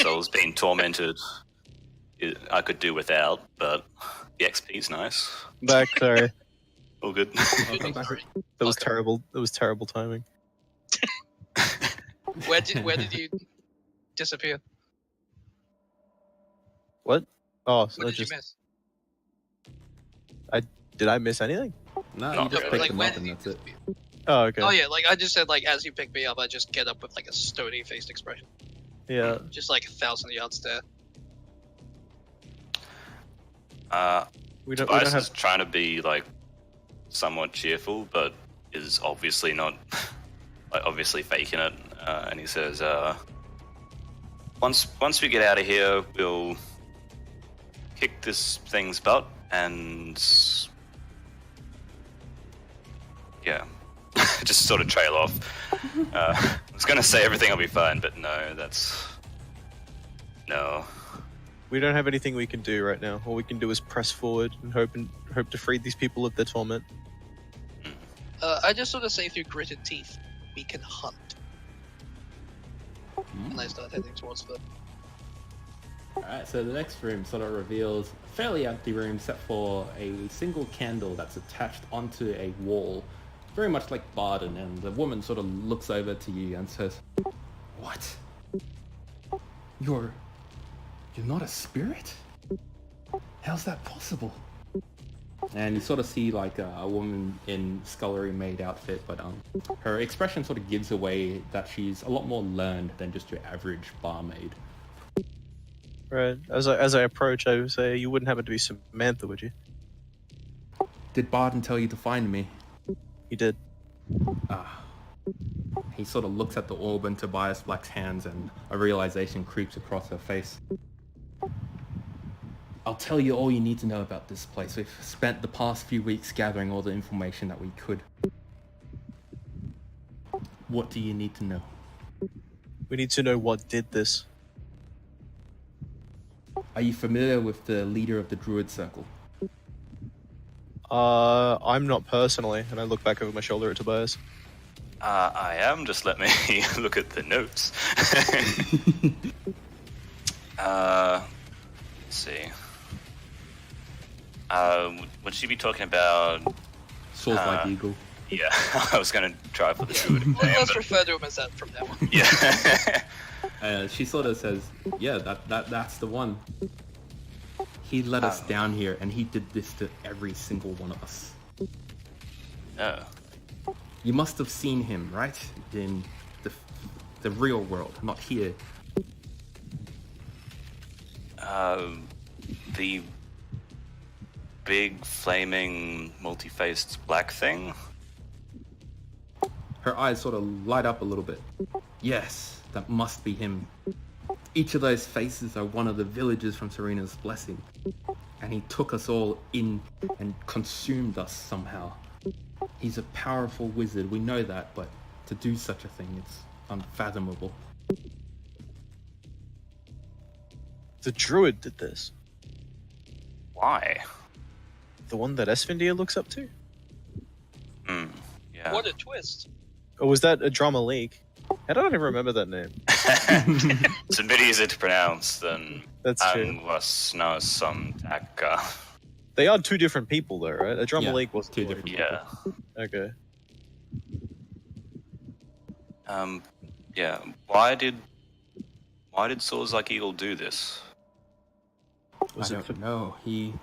souls being tormented, I could do without, but the XP's nice. Back, sorry. All good. That was terrible. That was terrible timing. Where did you disappear? What? Oh, so What did you miss? Did I miss anything? No, Not you just really. picked them where up did and you that's it. disappear? Oh, okay. Oh yeah, like I just said, like as you pick me up, I just get up with like a stony faced expression, Yeah. just like 1,000 yards there. We don't Tobias have. is trying to be like somewhat cheerful, but is obviously not, like, obviously faking it. And he says, "Once we get out of here, we'll kick this thing's butt and yeah, just sort of trail off." I was gonna say everything will be fine, but no, no. We don't have anything we can do right now. All we can do is press forward and hope to free these people of their torment. I just sort of say through gritted teeth, we can hunt. And I start heading towards the. Alright, so the next room sort of reveals a fairly empty room except for a single candle that's attached onto a wall, very much like Barden, and the woman sort of looks over to you and says, "What? You're not a spirit? How's that possible?" And you sort of see like a woman in scullery maid outfit, but her expression sort of gives away that she's a lot more learned than just your average barmaid. Right. As I approach, I would say, "You wouldn't happen to be Samantha, would you?" Did Barden tell you to find me? He did. He sort of looks at the orb in Tobias Black's hands and a realization creeps across her face. "I'll tell you all you need to know about this place. We've spent the past few weeks gathering all the information that we could. What do you need to know?" We need to know what did this. Are you familiar with the leader of the Druid Circle? I'm not personally, and I look back over my shoulder at Tobias. I am. Just let me look at the notes. Let's see. Would she be talking about? Swords like eagle. Yeah, I was gonna try for the druid name, Let's but refer to him as that from now on. yeah. She sort of says, "Yeah, that's the one. He led us down here, and he did this to every single one of us. Oh. You must have seen him, right? In the real world, not here." The big flaming multi-faced black thing. Her eyes sort of light up a little bit. "Yes, that must be him. Each of those faces are one of the villagers from Serena's Blessing. And he took us all in and consumed us somehow. He's a powerful wizard, we know that, but to do such a thing, it's unfathomable." The druid did this. Why? The one that Esfindir looks up to? Yeah. What a twist. Or was that a drama league? I don't even remember that name. It's a bit easier to pronounce than That's true. Anwasnosumtaka. They are two different people, though, right? A drama league was two different people. Yeah. Okay. Yeah. Why did Swords Like Eagle do this? I don't know. He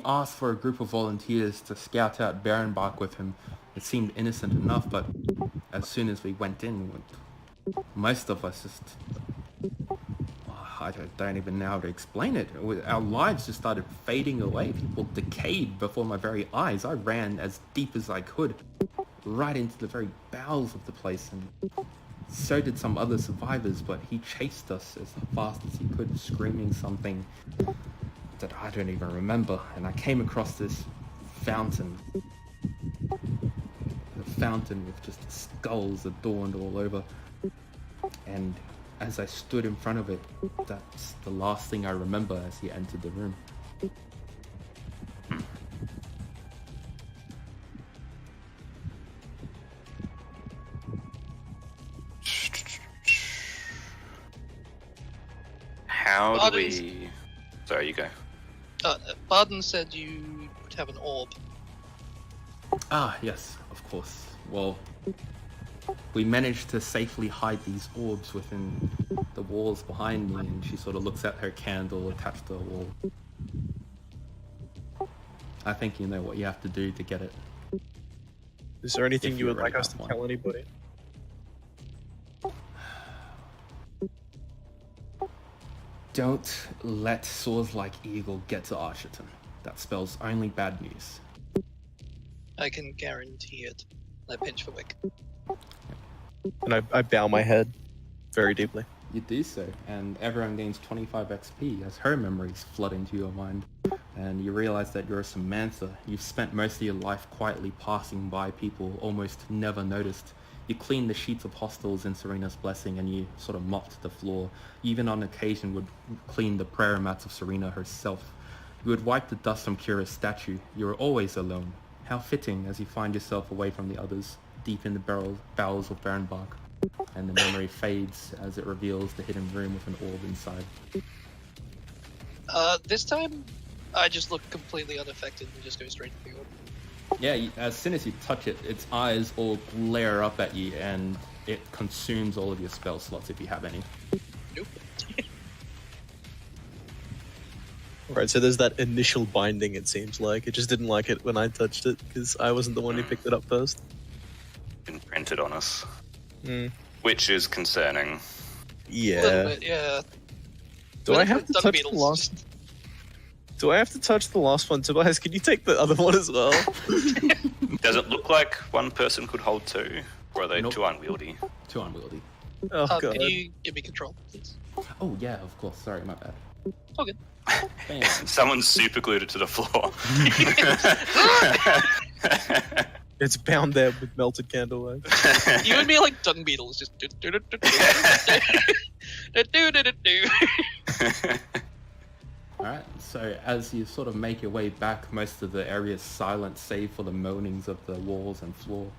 asked for a group of volunteers to scout out Barenbach with him. It seemed innocent enough, but as soon as we went in, most of us just... I don't even know how to explain it. Our lives just started fading away. People decayed before my very eyes. I ran as deep as I could, right into the very bowels of the place, and so did some other survivors, but he chased us as fast as he could, screaming something that I don't even remember. And I came across this fountain. A fountain with just skulls adorned all over. And as I stood in front of it, that's the last thing I remember as he entered the room. How do Barden- we... Sorry, you go. Barden said you would have an orb. Ah, yes, of course. Well, we managed to safely hide these orbs within the walls behind me, and she sort of looks at her candle attached to the wall. I think you know what you have to do to get it. Is there anything If you you would like already us to have one. tell anybody? Don't let Swords Like Eagle get to Archerton. That spells only bad news. I can guarantee it. I pinch for Wick. And I bow my head very deeply. You do so, and everyone gains 25 XP as her memories flood into your mind. And you realize that you're a Samantha. You've spent most of your life quietly passing by people, almost never noticed. You cleaned the sheets of hostels in Serena's blessing, and you sort of mopped the floor. You even on occasion would clean the prayer mats of Serena herself. You would wipe the dust from Kira's statue. You were always alone. How fitting as you find yourself away from the others, deep in the bowels of Vestergaard. And the memory fades as it reveals the hidden room with an orb inside. This time, I just look completely unaffected and just go straight to the orb. Yeah, as soon as you touch it, its eyes all glare up at you, and it consumes all of your spell slots if you have any. Nope. Right, so there's that initial binding, it seems like. It just didn't like it when I touched it, because I wasn't the one who picked it up first. Been printed on us. Mm. Which is concerning. A Yeah. little bit, yeah. Do I But have to dung touch the beetles last? just- Do I have to touch the last one, Tobias? Can you take the other one as well? Does it look like one person could hold two? Or are they Nope. too unwieldy? Too unwieldy. Oh god. Can you give me control, please? Oh yeah, of course. Sorry, my bad. Okay. Bam. Someone super glued it to the floor. It's bound there with melted candlelight. You and me are like dung beetles, just do do do do do do do do do. Alright, so as you sort of make your way back, most of the area is silent save for the moanings of the walls and floor.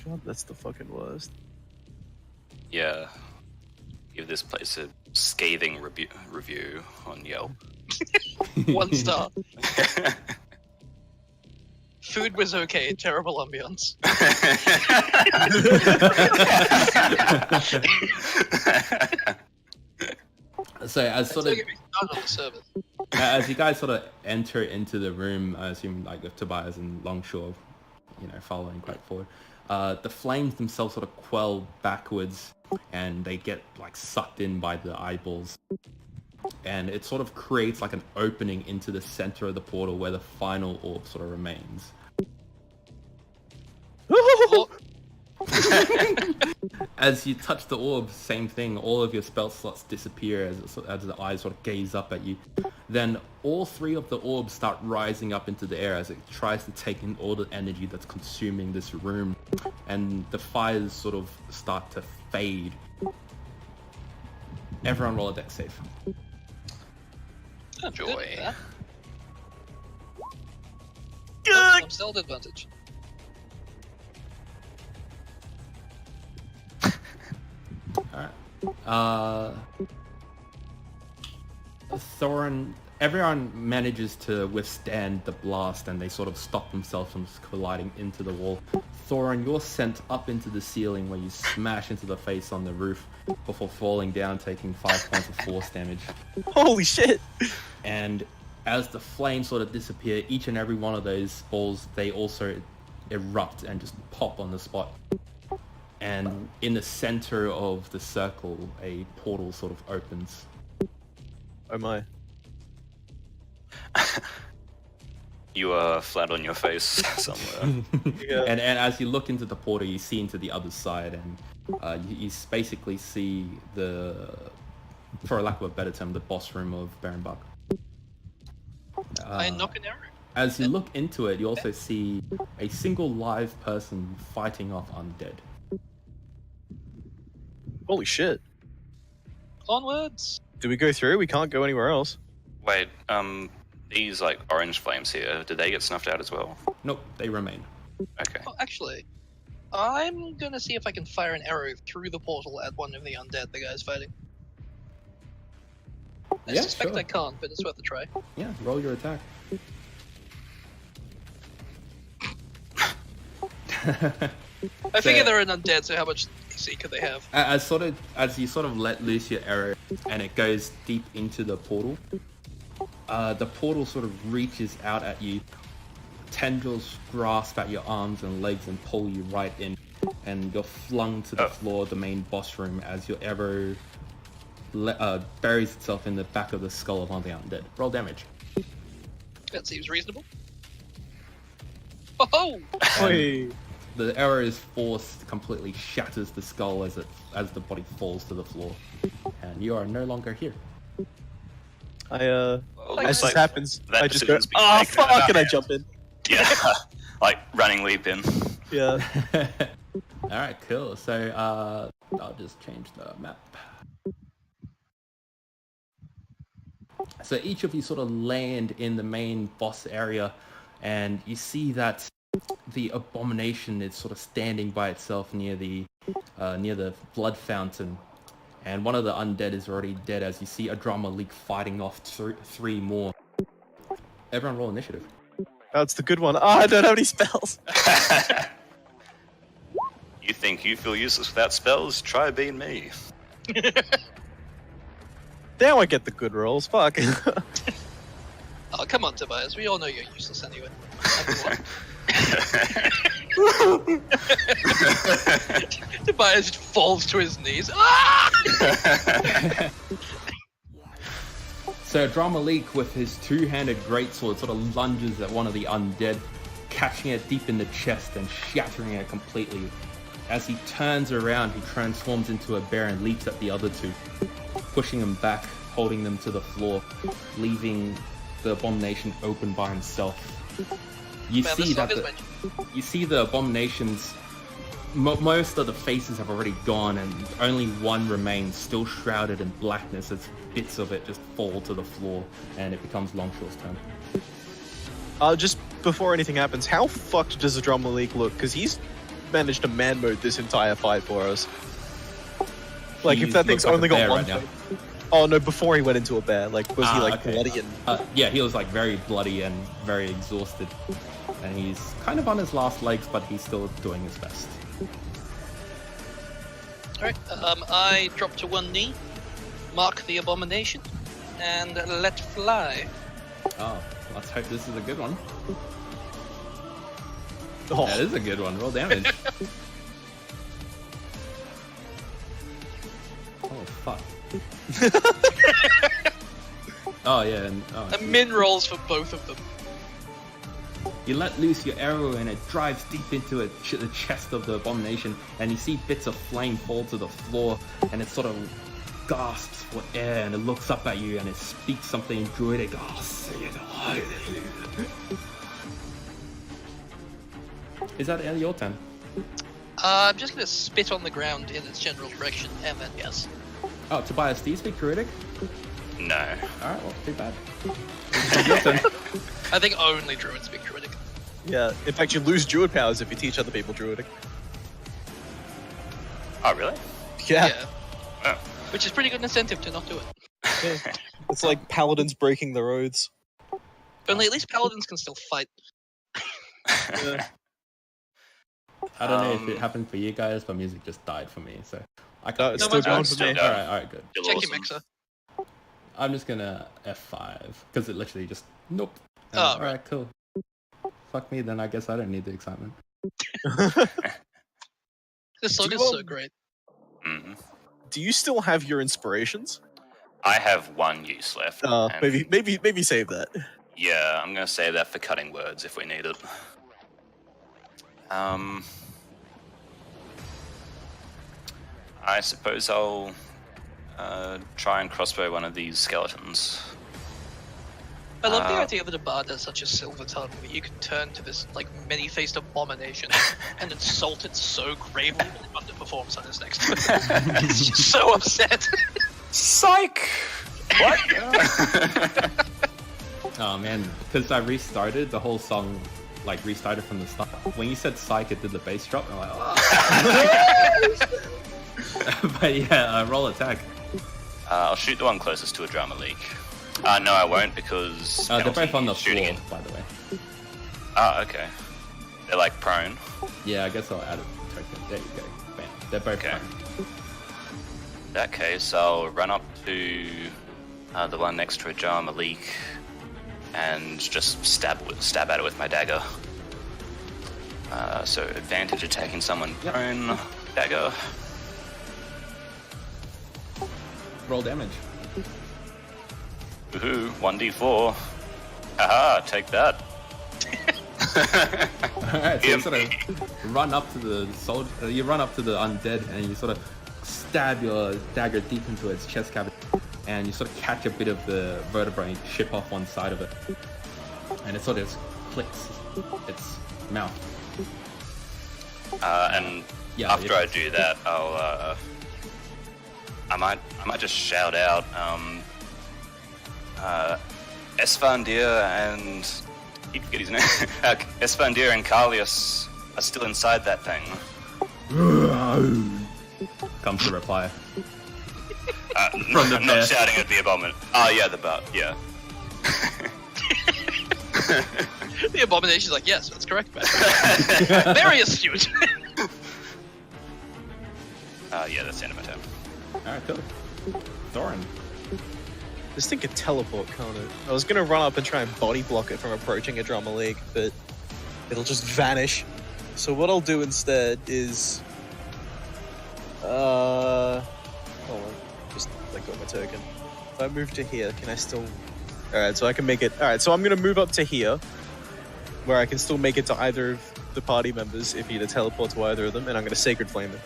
God, that's the fucking worst. Yeah. Give this place a scathing review on Yelp. 1 star. Food was okay, terrible ambiance. So as sort of Not on the service. as you guys sort of enter into the room, I assume like with Tobias and Longshore, following quite forward, the flames themselves sort of quell backwards, and they get like sucked in by the eyeballs, and it sort of creates like an opening into the center of the portal where the final orb sort of remains. Oh, As you touch the orb, same thing, all of your spell slots disappear as the eyes sort of gaze up at you. Then all 3 of the orbs start rising up into the air as it tries to take in all the energy that's consuming this room. And the fires sort of start to fade. Everyone roll a dex save. I'm good Joy. with that. I'm still at advantage. Thorin, everyone manages to withstand the blast and they sort of stop themselves from colliding into the wall. Thorin, you're sent up into the ceiling where you smash into the face on the roof before falling down, taking 5 points of force damage. Holy shit! And as the flames sort of disappear, each and every one of those balls, they also erupt and just pop on the spot. And in the center of the circle, a portal sort of opens. Oh my. You are flat on your face somewhere. Yeah. And as you look into the portal, you see into the other side, and you basically see for lack of a better term, the boss room of Vestergaard. I knock an arrow. As you look into it, you also see a single live person fighting off undead. Holy shit. Onwards. Do we go through? We can't go anywhere else. Wait, these like orange flames here, did they get snuffed out as well? Nope, they remain. Okay. Oh, actually, I'm gonna see if I can fire an arrow through the portal at one of the undead the guy's fighting. I Yeah, suspect sure. I can't, but it's worth a try. Yeah, roll your attack. I figure they're an undead, so how much AC could they have? As you sort of let loose your arrow and it goes deep into the portal, the portal sort of reaches out at you. Tendrils grasp at your arms and legs and pull you right in, and you're flung to the floor of the main boss room as your arrow buries itself in the back of the skull of one of the undead. Roll damage. That seems reasonable. Oh! Oi. The arrow is forced, completely shatters the skull as the body falls to the floor, and you are no longer here. As looks this like happens, that I just go, decision's been "Ah, taken fuck!" about and I it. jump in. Yeah, like running leap in. Yeah. All right, cool. So I'll just change the map. So each of you sort of land in the main boss area, and you see that the Abomination is sort of standing by itself near the blood fountain, and one of the undead is already dead. As you see a drama leak fighting off three more. Everyone roll initiative. That's the good one. I don't have any spells. You think you feel useless without spells? Try being me. Now I get the good rolls. Fuck. Oh, come on, Tobias. We all know you're useless anyway. Tobias just falls to his knees. Ah! So Drama Leak with his two-handed greatsword sort of lunges at one of the undead, catching it deep in the chest and shattering it completely. As he turns around, he transforms into a bear and leaps at the other two, pushing them back, holding them to the floor, leaving the Abomination open by himself. You Man, see this that song is you see the Abominations. Most of the faces have already gone, and only one remains, still shrouded in blackness as bits of it just fall to the floor, and it becomes Longshaw's turn. Just before anything happens, how fucked does the drama leak look? Because he's managed to man mode this entire fight for us. Like, if that thing's looks like only a got bear one. right now. Oh no! Before he went into a bear, like, was he like Okay. bloody and? Yeah, he was like very bloody and very exhausted, and he's kind of on his last legs, but he's still doing his best. Alright, I drop to one knee, mark the Abomination, and let fly. Oh, let's hope this is a good one. Oh, That is a good one. Roll damage. Oh fuck. Oh yeah, and And min rolls for both of them. you let loose your arrow and it drives deep into the chest of the Abomination, and you see bits of flame fall to the floor, and it sort of gasps for air, and it looks up at you and it speaks something druidic. Oh, say it. Is that the end of your turn? I'm just gonna spit on the ground in its general direction, and then yes. Oh, Tobias, do you speak druidic? No. Alright, well, too bad. Your turn. I think only druids speak druidic. yeah. In fact, you lose druid powers if you teach other people druidic. Oh, really? Yeah. Oh. Which is pretty good incentive to not do it. Yeah. It's like paladins breaking the roads. Only at least paladins can still fight. Yeah. I don't know if it happened for you guys, but music just died for me, so I No, can't. it's No, still mine's going still for me. going. Alright, good. Still Check awesome. your mixer. I'm just gonna F5, because it literally just, nope. Oh, Alright, cool. Fuck me, then I guess I don't need the excitement. This song Do is you, so great. Mhm. Do you still have your inspirations? I have one use left. and Maybe save that. Yeah, I'm gonna save that for cutting words if we need it. I suppose I'll try and crossbow one of these skeletons. I love the idea that a bard has such a silver tongue that you can turn to this like many-faced abomination and insult it so gravely that it underperforms on his next turn. It's just so upset. Psych! What? Oh man, because I restarted, the whole song like restarted from the start. When you said psych, it did the bass drop. And I'm like, oh. But yeah, roll attack. I'll shoot the one closest to a drama leak. No, I won't because They're both on the shooting floor, by the way. Ah, okay. They're like prone. Yeah, I guess I'll add a token. There you go. Bam. They're both Okay. prone. In that case, I'll run up to the one next to a drama leak and just stab at it with my dagger. So advantage attacking someone prone. Dagger. Roll damage. Woohoo! 1d4. Haha! Take that. Alright, so you sort of run up to the soldier. You run up to the undead, and you sort of stab your dagger deep into its chest cavity, and you sort of catch a bit of the vertebrae and chip off one side of it, and it sort of clicks its mouth. And Yeah, after I do that, I'll I might just shout out Esfandir and he forget his name. Esfandir and Carlius are still inside that thing. Comes to reply. From the I'm bear. not shouting at the abomination. Oh yeah, the butt. Yeah. The Abomination's like, yes, that's correct, man. Very astute. Yeah, that's the end of my turn. Alright, cool. Thorin. This thing can teleport, can't it? I was gonna run up and try and body block it from approaching a drama league, but it'll just vanish. So what I'll do instead is, hold on, just let go of my token. If I move to here, can I still? All right, so I can make it. All right, so I'm gonna move up to here, where I can still make it to either of the party members if you to teleport to either of them, and I'm gonna sacred flame it.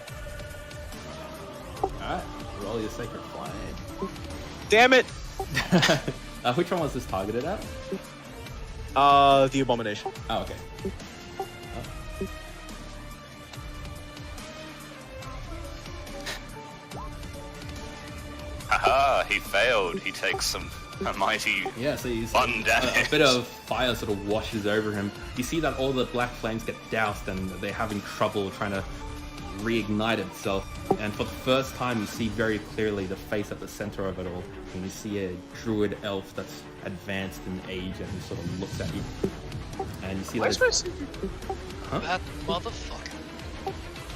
Alright, roll your sacred flame. Damn it! Which one was this targeted at? The Abomination. Oh, okay. Haha! He failed. He takes a mighty Yeah, so you see fun damage. a bit of fire sort of washes over him. You see that all the black flames get doused and they're having trouble trying to reignite itself. And for the first time, you see very clearly the face at the center of it all. And you see a druid elf that's advanced in age and he sort of looks at you. And you see Where's that, my secret? That motherfucker.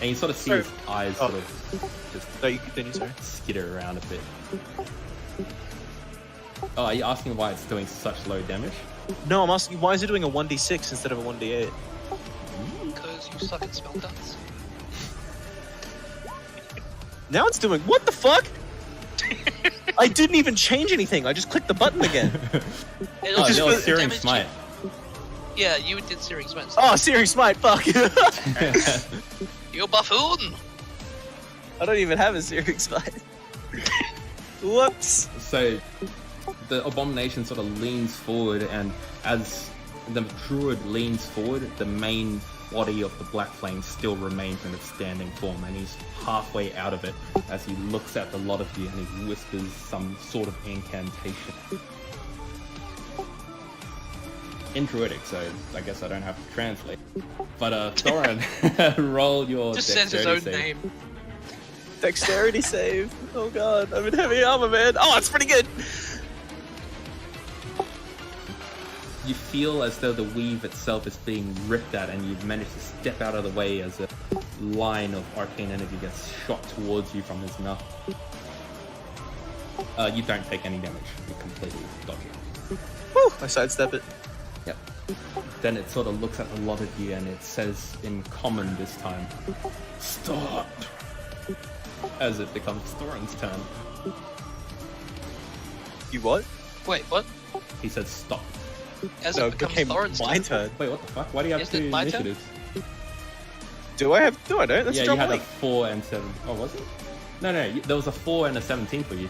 and you sort of see his eyes Oh. sort of just No, you continue, sorry. skitter around a bit. Oh, are you asking why it's doing such low damage? No, I'm asking why is it doing a 1d6 instead of a 1d8? Because you suck at spell dance. Now it's doing what the fuck? I didn't even change anything. I just clicked the button again. It'll Oh, just no, put Searing damage- Smite. Yeah, you did Searing Smite. Oh, Searing Smite. Fuck. You buffoon! I don't even have a Searing Smite. Whoops. So the Abomination sort of leans forward, and as the druid leans forward, the main body of the black flame still remains in its standing form, and he's halfway out of it as he looks at the lot of you and he whispers some sort of incantation in druidic, so I guess I don't have to translate. But Thorin, roll your Just says his dexterity own save. name. Dexterity save. Oh god, I'm in heavy armor, man. Oh, it's pretty good. You feel as though the weave itself is being ripped at, and you've managed to step out of the way as a line of arcane energy gets shot towards you from his mouth. You don't take any damage. You completely dodge it. Whew, I sidestep it. Yep. Then it sort of looks at a lot of you, and it says in common this time, "Stop!" as it becomes Thorin's turn. You what? Wait, what? He says, "Stop." As No, it it becomes became Thorin's my turn. Wait, what the fuck? Why do you have Isn't it two my turn? initiatives? Do I have? No, I don't. That's Yeah, a you drop had a leak. 4 and 7. Oh, was it? No, there was a 4 and a 17 for you.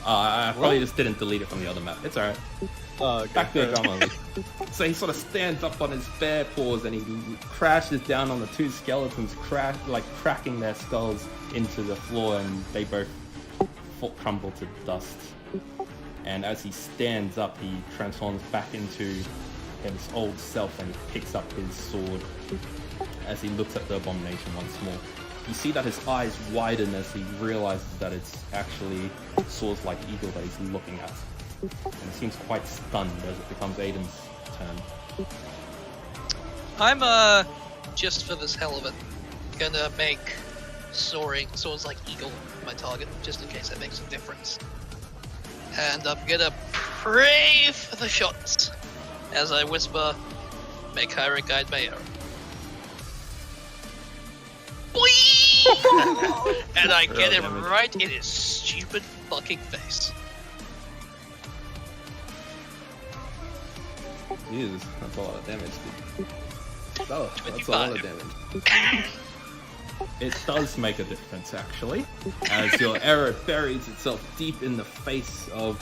I probably What? just didn't delete it from the other map. It's alright. Oh, okay. Back to the drama league. So he sort of stands up on his bare paws and he crashes down on the two skeletons, cracking their skulls into the floor, and they both crumble to dust. And as he stands up, he transforms back into his old self, and he picks up his sword as he looks at the Abomination once more. You see that his eyes widen as he realizes that it's actually swords like eagle that he's looking at. And he seems quite stunned as it becomes Aiden's turn. I'm just for this hell of it, gonna make swords like eagle my target, just in case that makes a difference. And I'm gonna pray for the shots as I whisper, "May Kyra guide my arrow." And I get him right in his stupid fucking face. Jeez, that's a lot of damage, dude. Oh, that's a lot of damage. It does make a difference, actually, as your arrow buries itself deep in the face of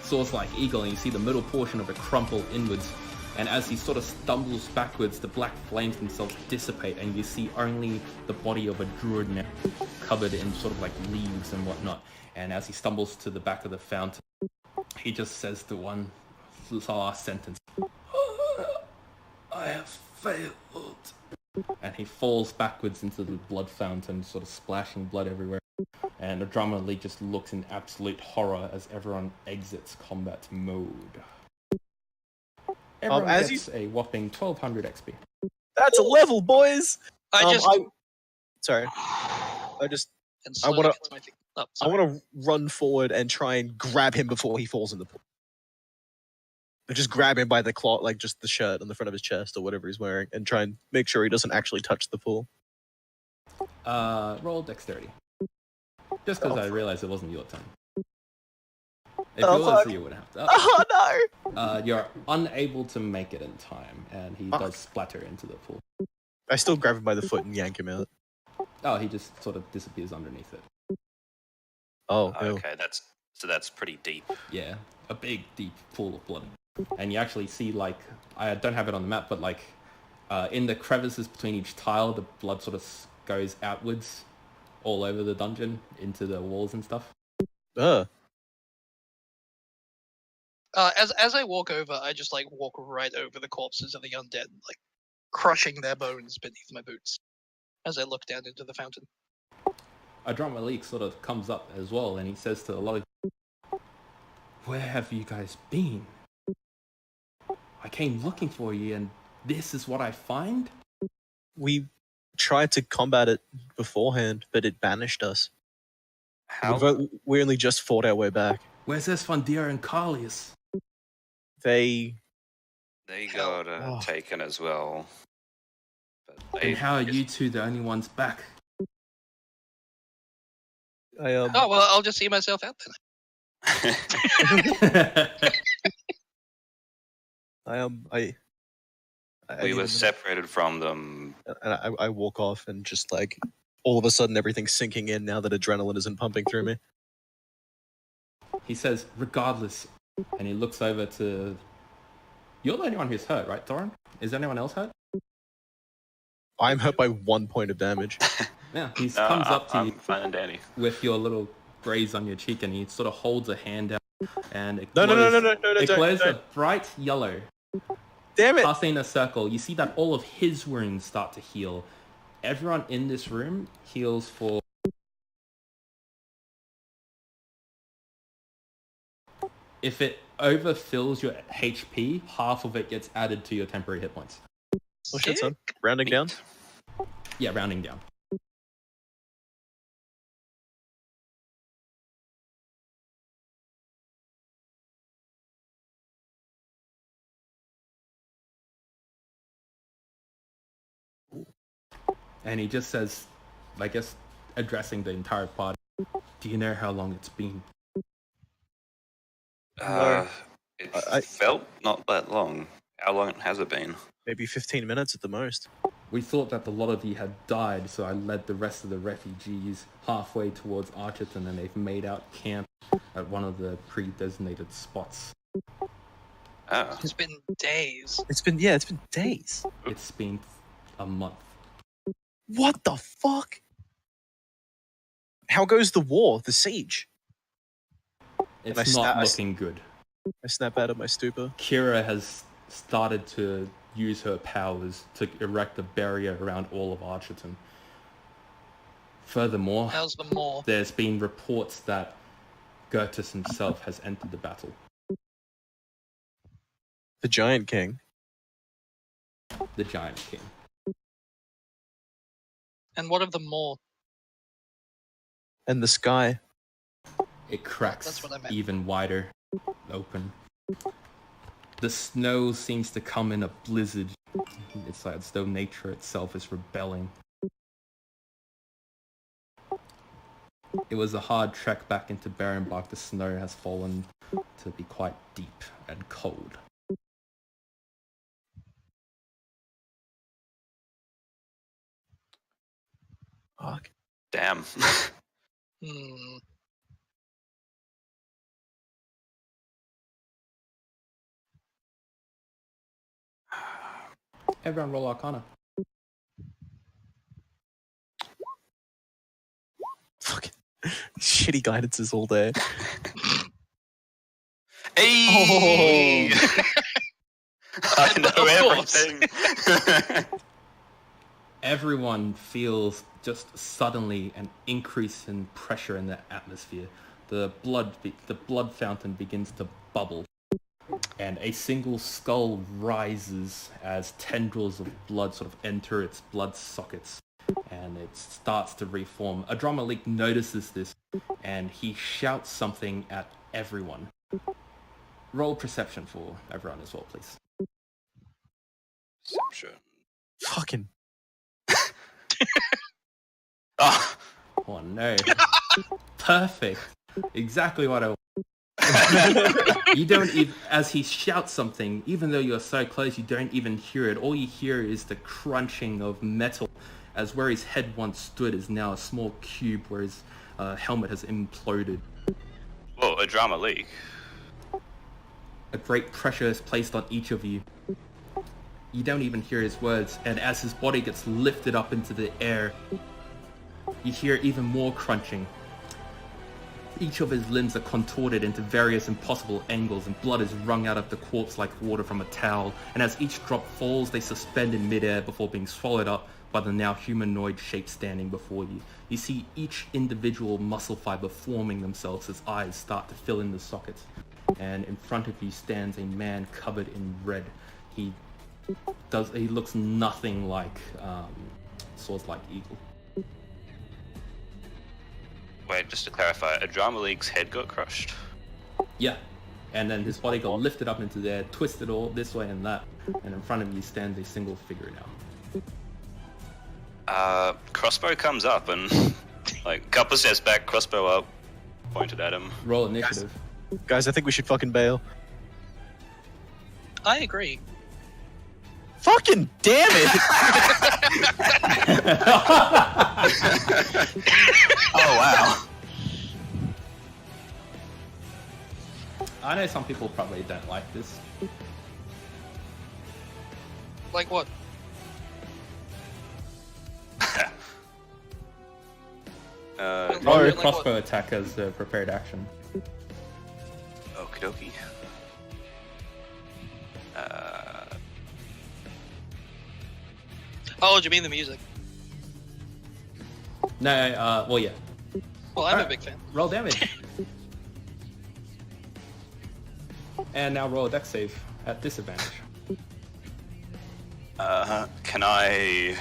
Swords Like Eagle, and you see the middle portion of it crumple inwards. And as he sort of stumbles backwards, the black flames themselves dissipate, and you see only the body of a druid now, covered in sort of like leaves and whatnot. And as he stumbles to the back of the fountain, he just says the last sentence, "I have failed." And he falls backwards into the blood fountain, sort of splashing blood everywhere. And the drummer league just looks in absolute horror as everyone exits combat mode. Everyone gets a whopping 1200 XP. That's a level, boys. And I slowly wanna- gets my feet up. I want to run forward and try and grab him before he falls in the pool. I just grab him by the cloth, like just the shirt on the front of his chest or whatever he's wearing, and try and make sure he doesn't actually touch the pool. Roll dexterity. Just because I realized it wasn't your turn. If Oh, it was, fuck. you would have to. Oh no! You're unable to make it in time, and he does splatter into the pool. I still grab him by the foot and yank him out. Oh, he just sort of disappears underneath it. Oh, ew. Okay, that's pretty deep. Yeah, a big, deep pool of blood. And you actually see, like, I don't have it on the map, but like, in the crevices between each tile, the blood sort of goes outwards all over the dungeon into the walls and stuff. As I walk over, I just like walk right over the corpses of the undead, like crushing their bones beneath my boots as I look down into the fountain. Adram Malik sort of comes up as well, and he says to a lot of you, "Where have you guys been? I came looking for you, and this is what I find?" We tried to combat it beforehand, but it banished us. How? We only just fought our way back. Where's Esfandir and Carlius? They got taken as well. But And how are you two the only ones back? Oh well, I'll just see myself out then. We were separated from them. And I walk off and just like all of a sudden everything's sinking in now that adrenaline isn't pumping through me. He says, "Regardless," and he looks over to... You're the only one who's hurt, right, Thorin? Is anyone else hurt? I'm hurt by 1 point of damage. Yeah, he comes up to I'm you fine and dandy. with your little graze on your cheek, and he sort of holds a hand out, and it No, it don't, glows don't. a bright yellow, Damn it! passing a circle. You see that all of his wounds start to heal. Everyone in this room heals for... If it overfills your HP, half of it gets added to your temporary hit points. Oh shit, son. Rounding down. Yeah, rounding down. And he just says, I guess, addressing the entire party, "Do you know how long it's been?" It felt not that long. How long has it been? Maybe 15 minutes at the most. We thought that a lot of you had died, so I led the rest of the refugees halfway towards Archerton, and they've made out camp at one of the pre-designated spots. Oh. It's been days. It's been days. It's been a month. What the fuck? How goes the war, the siege? It's not looking good. I snap out of my stupor. Kira has started to use her powers to erect a barrier around all of Archerton. Furthermore, How's the more? there's been reports that Gertus himself has entered the battle. The Giant King. The Giant King. And what of the more? And the sky. It cracks That's what I meant. even wider open. The snow seems to come in a blizzard. It's like as though nature itself is rebelling. It was a hard trek back into Barenbach. The snow has fallen to be quite deep and cold. Fuck. Damn. Hmm. Everyone roll Arcana. Fucking shitty guidances all day. Hey! I know Of course. everything. Everyone feels just suddenly an increase in pressure in the atmosphere. The blood fountain begins to bubble, and a single skull rises as tendrils of blood sort of enter its blood sockets, and it starts to reform. Adramalik notices this, and he shouts something at everyone. Roll perception for everyone as well, please. Sure. Fucking. Oh. Oh no. Perfect. Exactly what I want. You don't even, as he shouts something, even though you're so close, you don't even hear it. All you hear is the crunching of metal, as where his head once stood is now a small cube where his helmet has imploded. Whoa, a drama leak. A great pressure is placed on each of you. You don't even hear his words, and as his body gets lifted up into the air, you hear even more crunching. Each of his limbs are contorted into various impossible angles, and blood is wrung out of the corpse like water from a towel, and as each drop falls, they suspend in midair before being swallowed up by the now humanoid shape standing before you. You see each individual muscle fiber forming themselves as eyes start to fill in the sockets, and in front of you stands a man covered in red. He looks nothing like Swords Like Eagle. Wait, just to clarify, a drama league's head got crushed? Yeah, and then his body got lifted up into there, twisted all this way and that, and in front of you stands a single figure now. Crossbow comes up and, like, couple steps back, crossbow up, pointed at him. Roll initiative. Guys, I think we should fucking bail. I agree. Fucking damn it! Oh, wow. I know some people probably don't like this. Like what? Roll your like crossbow attack as a prepared action. Okie dokie. Oh, do you mean the music? No, well, yeah. Well, I'm a Alright. big fan. Roll damage. And now roll a dex save at disadvantage. Can I,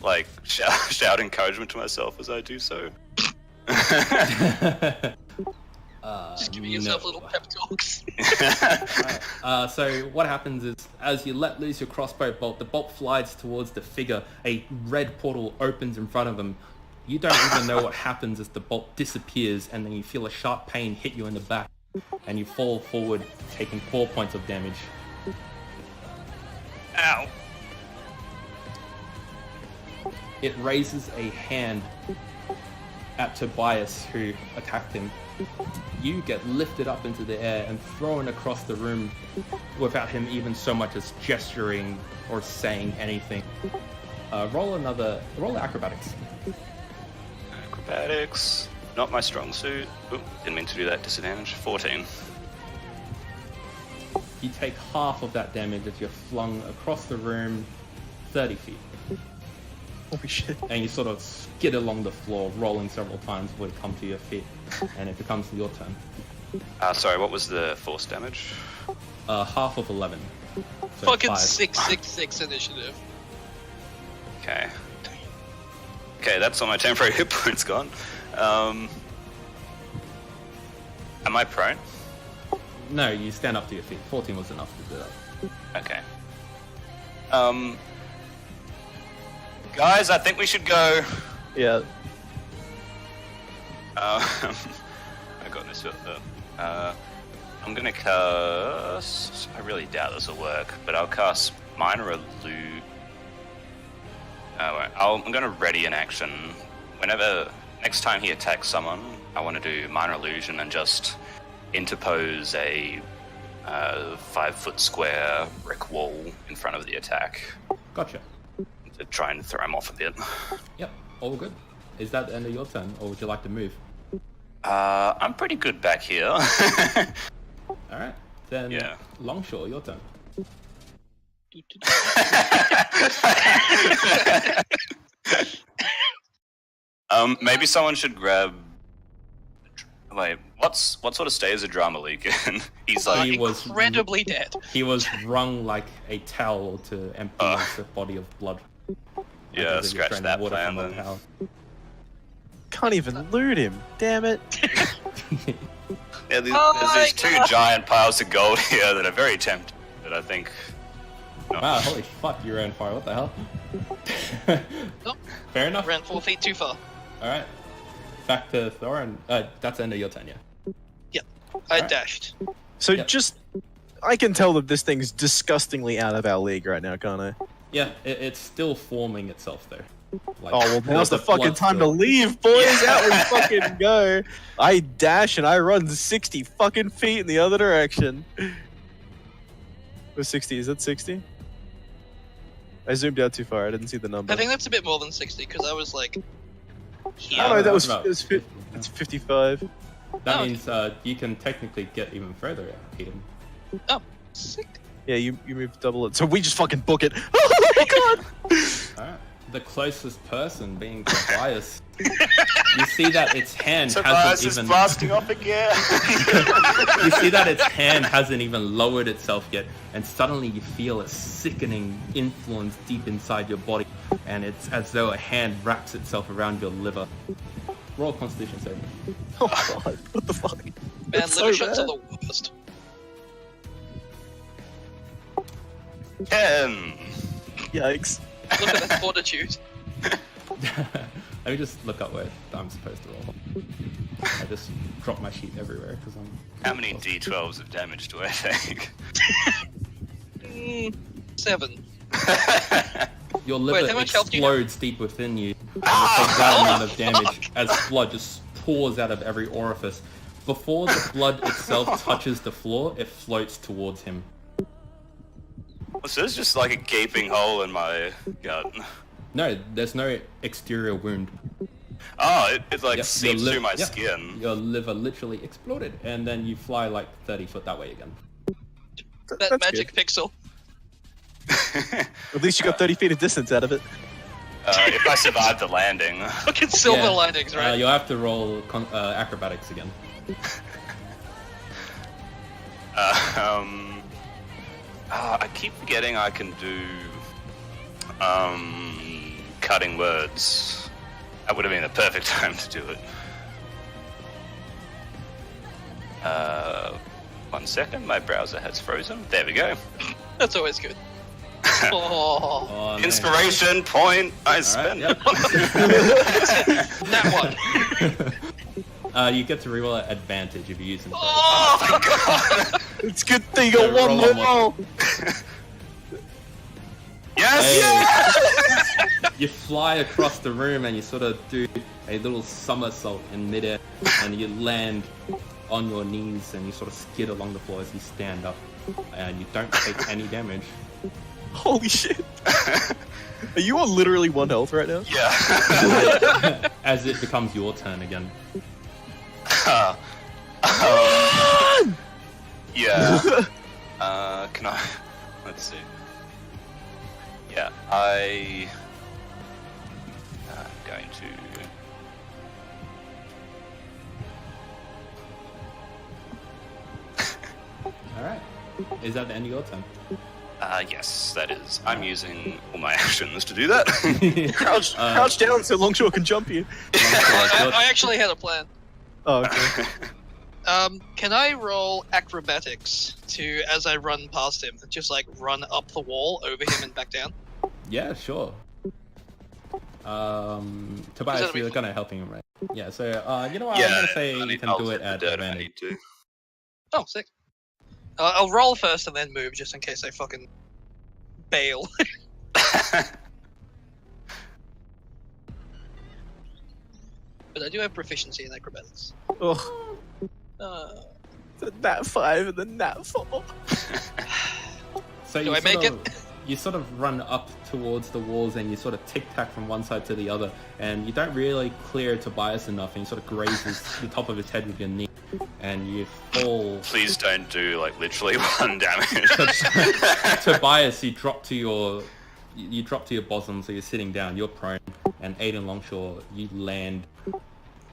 like, shout encouragement to myself as I do so? Just giving yourself little pep talks. So what happens is, as you let loose your crossbow bolt, the bolt flies towards the figure. A red portal opens in front of him. You don't even know what happens as the bolt disappears, and then you feel a sharp pain hit you in the back, and you fall forward, taking 4 points of damage. Ow! It raises a hand at Tobias, who attacked him. You get lifted up into the air and thrown across the room without him even so much as gesturing or saying anything. Roll acrobatics. Acrobatics. Not my strong suit. Oop, didn't mean to do that. Disadvantage. 14. you take half of that damage as you're flung across the room 30 feet. Holy shit. And you sort of skid along the floor, rolling several times before you come to your feet. And it becomes your turn. Sorry, what was the force damage? Half of 11. So Fucking 5. 666 initiative. Okay. Okay, that's all my temporary hit points gone. Am I prone? No, you stand up to your feet. 14 was enough to do that. Okay. Guys, I think we should go. Yeah. I got this. I'm gonna cast. I really doubt this will work, but I'll cast minor illusion. I'm gonna ready an action. Whenever next time he attacks someone, I want to do minor illusion and just interpose a 5-foot square brick wall in front of the attack Gotcha. to try and throw him off a bit. Yep, all good. Is that the end of your turn, or would you like to move? I'm pretty good back here. Alright, then Yeah. Longshore, your turn. Maybe someone should grab. Wait, what sort of state is a drama leak in? He's like, He was- incredibly dead. He was wrung like a towel to empty his body of blood. yeah, Like as if you're scratch trying to that water plan from a then. towel. Can't even loot him. Damn it. Yeah, there's Oh these my two God. giant piles of gold here that are very tempting, but I think. No. Wow, holy fuck, you ran far, what the hell? Nope. Fair enough. Ran 4 feet too far. Alright. Back to Thorin. That's the end of your turn, yeah. Yep. I Alright. dashed. So Yep. just, I can tell that this thing's disgustingly out of our league right now, can't I? Yeah, it's still forming itself though. Like, Oh, well, now's the fucking blood's time to still- leave, boys. Out we fucking go. I dash and I run 60 fucking feet in the other direction. What's 60? Is that 60? I zoomed out too far. I didn't see the number. I think that's a bit more than 60 because I was like. Here. Oh, no, that was, About- it was it's 55. That Oh, means you can technically get even further out, Eden. Oh, sick. Yeah, you move double it. So we just fucking book it. Oh my god! Alright. The closest person being Tobias. You see that its hand Tobias hasn't is even blasting off again. you see that its hand hasn't even lowered itself yet, and suddenly you feel a sickening influence deep inside your body, and it's as though a hand wraps itself around your liver. Roll Constitution saving. Oh god, what the fuck? Man, That's liver so shots are bad. the worst. 10. Yikes. Look at that fortitude. Let me just look up where I'm supposed to roll. I just drop my sheet everywhere because I'm. How many d12s of damage do I take? 7. Your liver how much health do you have? explodes deep within you, and you take that amount of damage as blood just pours out of every orifice. Before the blood itself touches the floor, it floats towards him. So there's just like a gaping hole in my gut. No, there's no exterior wound. Oh, it like Yep, seeps your through my yep, skin. Your liver literally exploded, and then you fly like 30 foot that way again. That That's magic good. pixel. At least you got 30 feet of distance out of it. If I survive the landing. Fucking silver Yeah. linings, right? You'll have to roll acrobatics again. I keep forgetting I can do cutting words. That would have been the perfect time to do it. 1 second, my browser has frozen. There we go. That's always good. Oh, Oh, man. Inspiration point I Alright, spent. yep. that one. You get to reroll at advantage if you're using. Oh, my god! It's good thing you got Yeah, one roll more one roll. Yes! Hey. You fly across the room and you sort of do a little somersault in midair, and you land on your knees and you sort of skid along the floor as you stand up, and you don't take any damage. Holy shit. Are you on literally 1 health right now? Yeah. As it becomes your turn again. Yeah. Can I? Let's see. Yeah, I'm going to. Alright. Is that the end of your turn? Yes, that is. I'm using all my actions to do that. Crouch down so Longshore can jump you. I actually had a plan. Oh, okay. Can I roll acrobatics to, as I run past him, just like run up the wall, over him, and back down? Yeah, sure. Tobias, that'll be you're fun. gonna helping him, right? Yeah, so, you know what, Yeah, I'm gonna say you can I'll do hit it the at dirt if I advantage. need to. Oh, sick. I'll roll first and then move, just in case I fucking bail. But I do have proficiency in acrobatics. Oh, the nat 5 and the nat 4. So Do you I make sort of, you sort of run up towards the walls and you sort of tic-tac from one side to the other, and you don't really clear Tobias enough, and you sort of grazes the top of his head with your knee, and you fall. Please don't do like literally 1 damage. Tobias, you drop to your bosom, so you're sitting down, you're prone, and Aiden Longshore, you land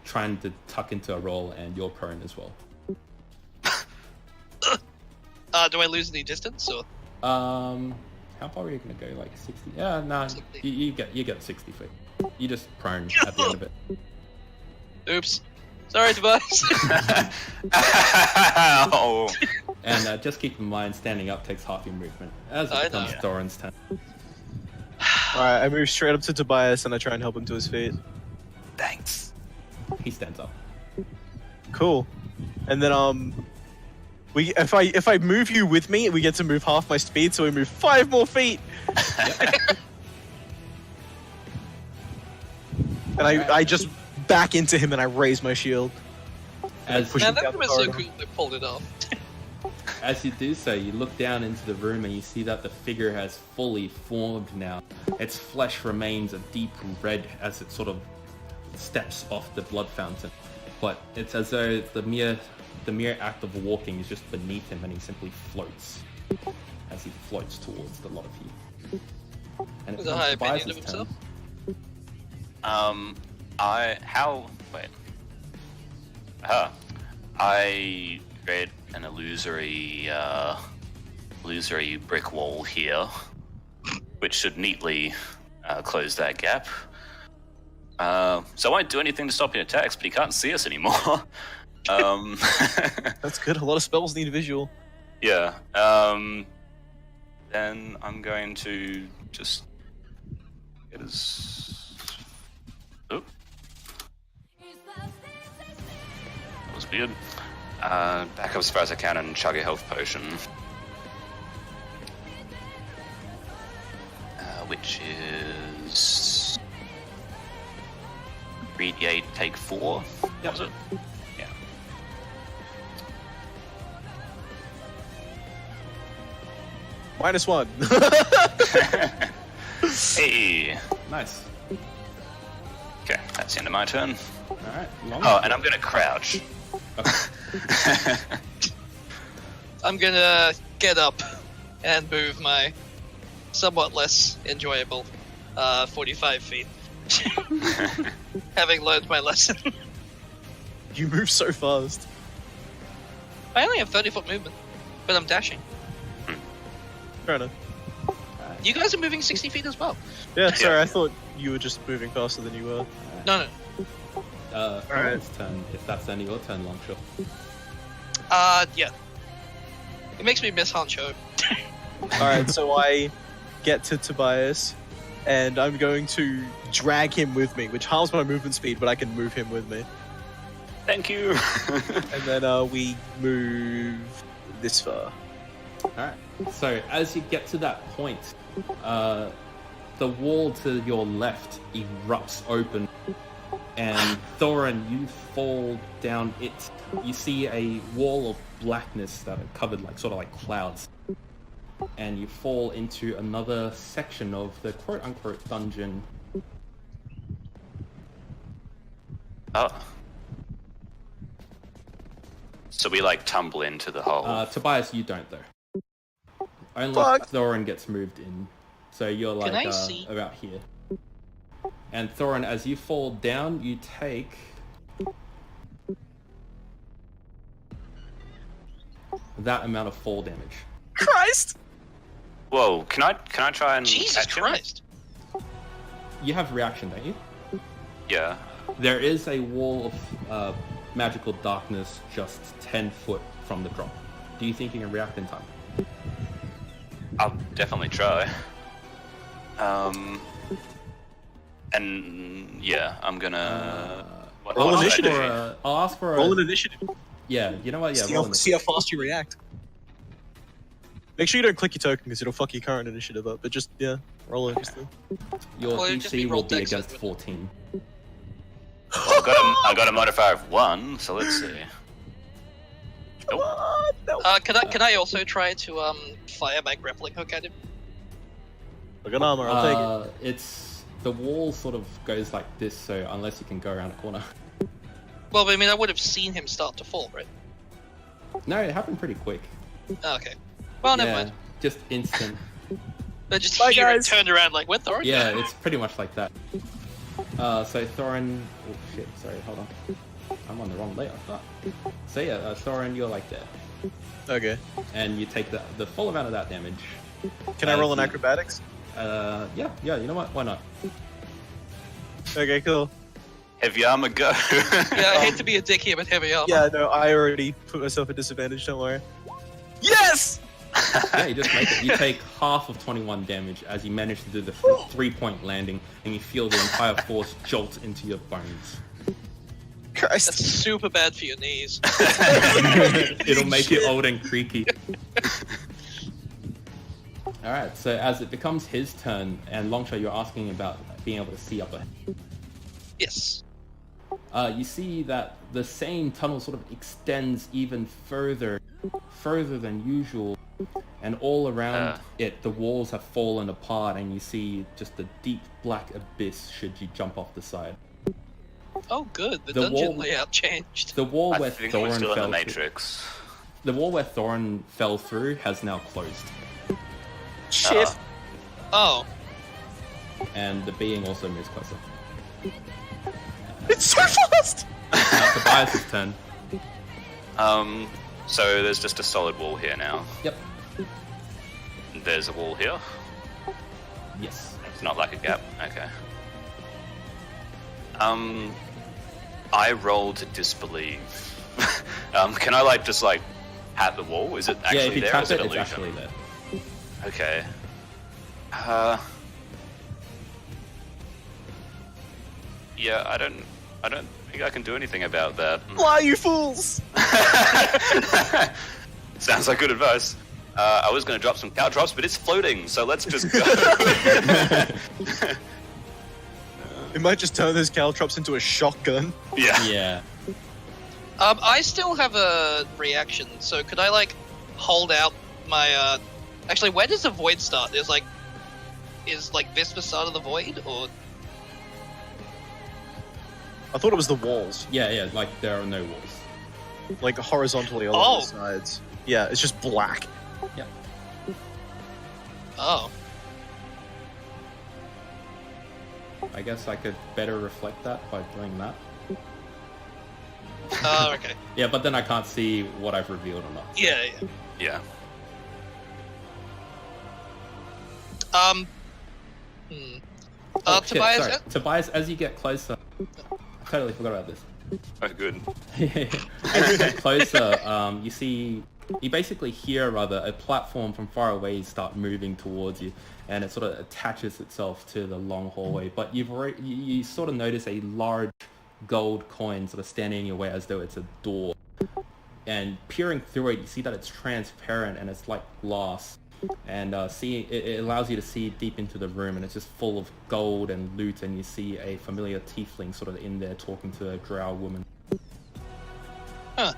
trying to tuck into a roll, and you're prone as well. Do I lose any distance, or? How far are you gonna go? Like 60? Yeah, no, 60. you get 60 feet. You just prone at the end of it. Oops. Sorry, Tobias. Oh. And just keep in mind, standing up takes half your movement. As I it becomes know. Doran's turn. Alright, I move straight up to Tobias and I try and help him to his feet. Thanks. He stands up. Cool. And then if I move you with me, we get to move half my speed, so we move 5 more feet. And I just back into him and I raise my shield. As push Man, him that down would the have been so corridor. cool if they pulled it off. As you do so, you look down into the room and you see that the figure has fully formed now. Its flesh remains a deep red as it sort of steps off the blood fountain. But it's as though the mere act of walking is just beneath him, and he simply floats as he floats towards the lot of you. And With a high opinion of Tobias' turn. himself? I create an illusory brick wall here, which should neatly close that gap. So I won't do anything to stop your attacks, but he can't see us anymore. That's good. A lot of spells need visual. Yeah. Then I'm going to just get his. Oh. That was weird. Back up as far as I can and chug a health potion. Which is 3d8, take 4. Yep. Was it? Yeah. -1. Hey. Nice. Okay, that's the end of my turn. Alright, Oh, and I'm gonna crouch. Okay. I'm gonna get up and move my somewhat less enjoyable 45 feet. Having learned my lesson. You move so fast. I only have 30-foot movement, but I'm dashing. Fair enough. You guys are moving 60 feet as well. Yeah, sorry, I thought you were just moving faster than you were. No. Doran's turn, if that's the end of your turn, Longshore. Yeah. It makes me miss Hancho. Alright, so I get to Tobias, and I'm going to drag him with me, which halves my movement speed, but I can move him with me. Thank you. And then we move this far. Alright, so as you get to that point, the wall to your left erupts open, and Thorin, you fall down it. You see a wall of blackness that are covered sort of like clouds, and you fall into another section of the quote-unquote dungeon. Oh. So we tumble into the hole. Tobias, you don't though. Only Fuck. Thorin gets moved in. So you're Can like I see? about here. And Thorin, as you fall down, you take that amount of fall damage. Christ! Whoa, can I try and Jesus catch him? Christ! You have reaction, don't you? Yeah. There is a wall of magical darkness just 10 foot from the drop. Do you think you can react in time? I'll definitely try. And yeah, I'm gonna. roll what should I initiative. do? I'll ask for Roll a... an initiative. Yeah, you know what? Yeah, see, roll how, an see how fast you react. Make sure you don't click your token because it'll fuck your current initiative up. But just yeah, roll it. Just Your Well, it'd just be DC will rolled be dex, against wouldn't 14. I got a modifier of 1, so let's see. Nope. no. Can I also try to fire my grappling hook at him? Look at armor. I'll take it. It's the wall sort of goes like this, so unless you can go around a corner. Well, I mean, I would have seen him start to fall, right? No, it happened pretty quick. Oh, okay. Well, never Yeah, mind. just instant. I just Bye, hear it guys. turned around like, what, Thorin? Yeah, it's pretty much like that. So Thorin... Oh shit, sorry, hold on. I'm on the wrong layer. Fuck. So yeah, Thorin, you're like there. Okay. And you take the full amount of that damage. Can I roll an you- acrobatics? Yeah, you know what? Why not? Okay, cool. Heavy armor, go. Yeah, I hate to be a dick here, but here we are. Yeah, no, I already put myself at disadvantage. Don't worry. Yes. Yeah, you just make it. You take half of 21 damage as you manage to do the 3-point landing, and you feel the entire force jolt into your bones. That's Christ. super bad for your knees. It'll make you old and creaky. Alright, so as it becomes his turn, and Longshot, you're asking about being able to see up ahead. Yes. You see that the same tunnel sort of extends even further than usual, and all around it, the walls have fallen apart, and you see just a deep black abyss should you jump off the side. Oh, good. The The dungeon wall- layout changed. The wall I where think we're Thorin still in the fell through, Matrix. the wall where Thorin fell through has now closed, Shit. Oh. and the being also moves closer. It's so fast. Now Tobias' turn. So there's just a solid wall here now. Yep. There's a wall here. Yes. It's not like a gap. Okay. I roll to disbelieve. Can I like just like hat the wall? Is it actually Yeah, if you there? Or tap is it it, it's illusion? actually there. Okay. Yeah, I don't think I can do anything about that. Fly, you fools. Sounds like good advice. I was going to drop some cow drops, but it's floating, so let's just go. It might just turn those caltrops into a shotgun. Yeah. Yeah. I still have a reaction, so could I, like, hold out my, Actually, where does the void start? Is this the start of the void, or... I thought it was the walls, Yeah, like there are no walls. like horizontally along Oh. the sides. Yeah, it's just black. Yep. Oh. I guess I could better reflect that by doing that. Oh, okay. Yeah, but then I can't see what I've revealed or not. Yeah. Yeah. Oh, shit, Tobias... sorry. Tobias, as you get closer... I totally forgot about this. Oh, good. As you get closer, you basically hear rather a platform from far away start moving towards you, and it sort of attaches itself to the long hallway. But you sort of notice a large gold coin sort of standing in your way as though it's a door. And peering through it, you see that it's transparent and it's like glass. And it allows you to see deep into the room, and it's just full of gold and loot, and you see a familiar tiefling sort of in there talking to a drow woman. Huh.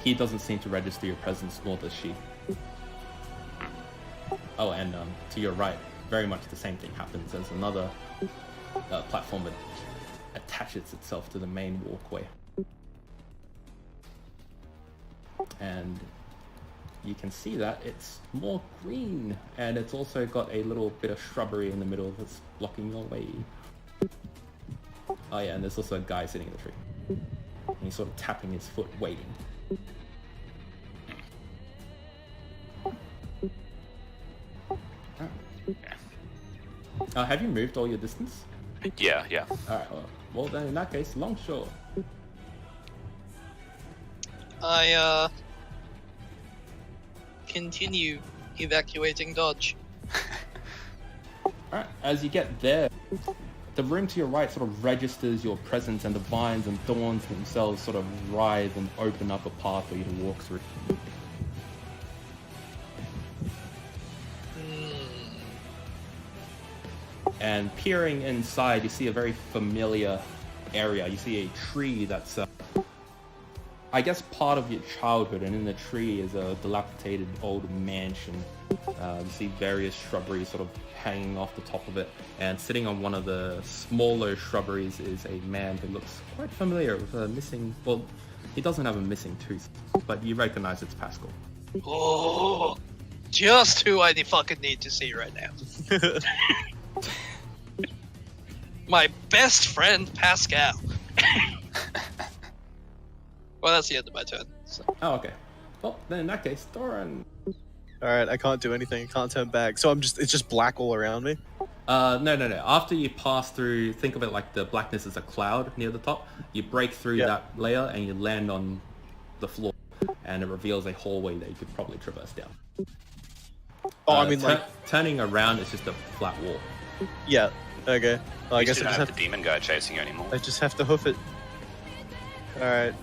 He doesn't seem to register your presence, nor does she. Oh, and to your right, very much the same thing happens. There's another platform that attaches itself to the main walkway. and you can see that it's more green, and it's also got a little bit of shrubbery in the middle that's blocking your way. Oh yeah, and there's also a guy sitting in the tree. And he's sort of tapping his foot, waiting. Have you moved all your distance? Yeah. Alright, well then in that case, Longshore. I continue evacuating Dodge. Alright, as you get there, the room to your right sort of registers your presence, and the vines and thorns themselves sort of writhe and open up a path for you to walk through. And peering inside, you see a very familiar area. You see a tree that's, I guess, part of your childhood, and in the tree is a dilapidated old mansion. You see various shrubberies sort of hanging off the top of it, and sitting on one of the smaller shrubberies is a man who looks quite familiar with a missing, well, he doesn't have a missing tooth, but you recognize it's Pascal. Oh, just who I fucking need to see right now. My best friend, Pascal. Well, that's the end of my turn. So. Oh, okay. Well, then in that case, Thorin. Alright, I can't do anything. I can't turn back. So it's just black all around me? No. After you pass through, think of it like the blackness is a cloud near the top. You break through that layer and you land on the floor, and it reveals a hallway that you could probably traverse down. Oh, I mean, turning around is just a flat wall. Yeah, okay. Well, I guess you I don't just have the demon guy chasing you anymore. I just have to hoof it. Alright.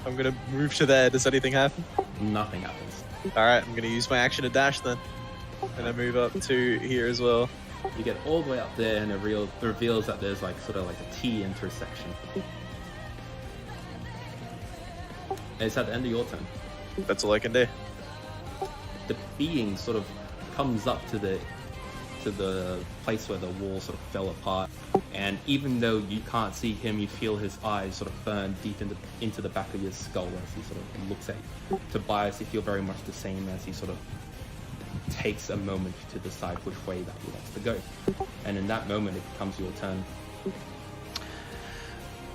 I'm gonna move to there. Does anything happen? Nothing happens. Alright, I'm gonna use my action to dash then. And I move up to here as well. You get all the way up there, and it reveals that there's like sort of like a T intersection. It's at the end of your turn. That's all I can do. The being sort of comes up to the place where the wall sort of fell apart, and even though you can't see him, you feel his eyes sort of burn deep into the back of your skull as he sort of looks at you. Tobias, you feel very much the same as he sort of takes a moment to decide which way that he wants to go. And in that moment, it becomes your turn.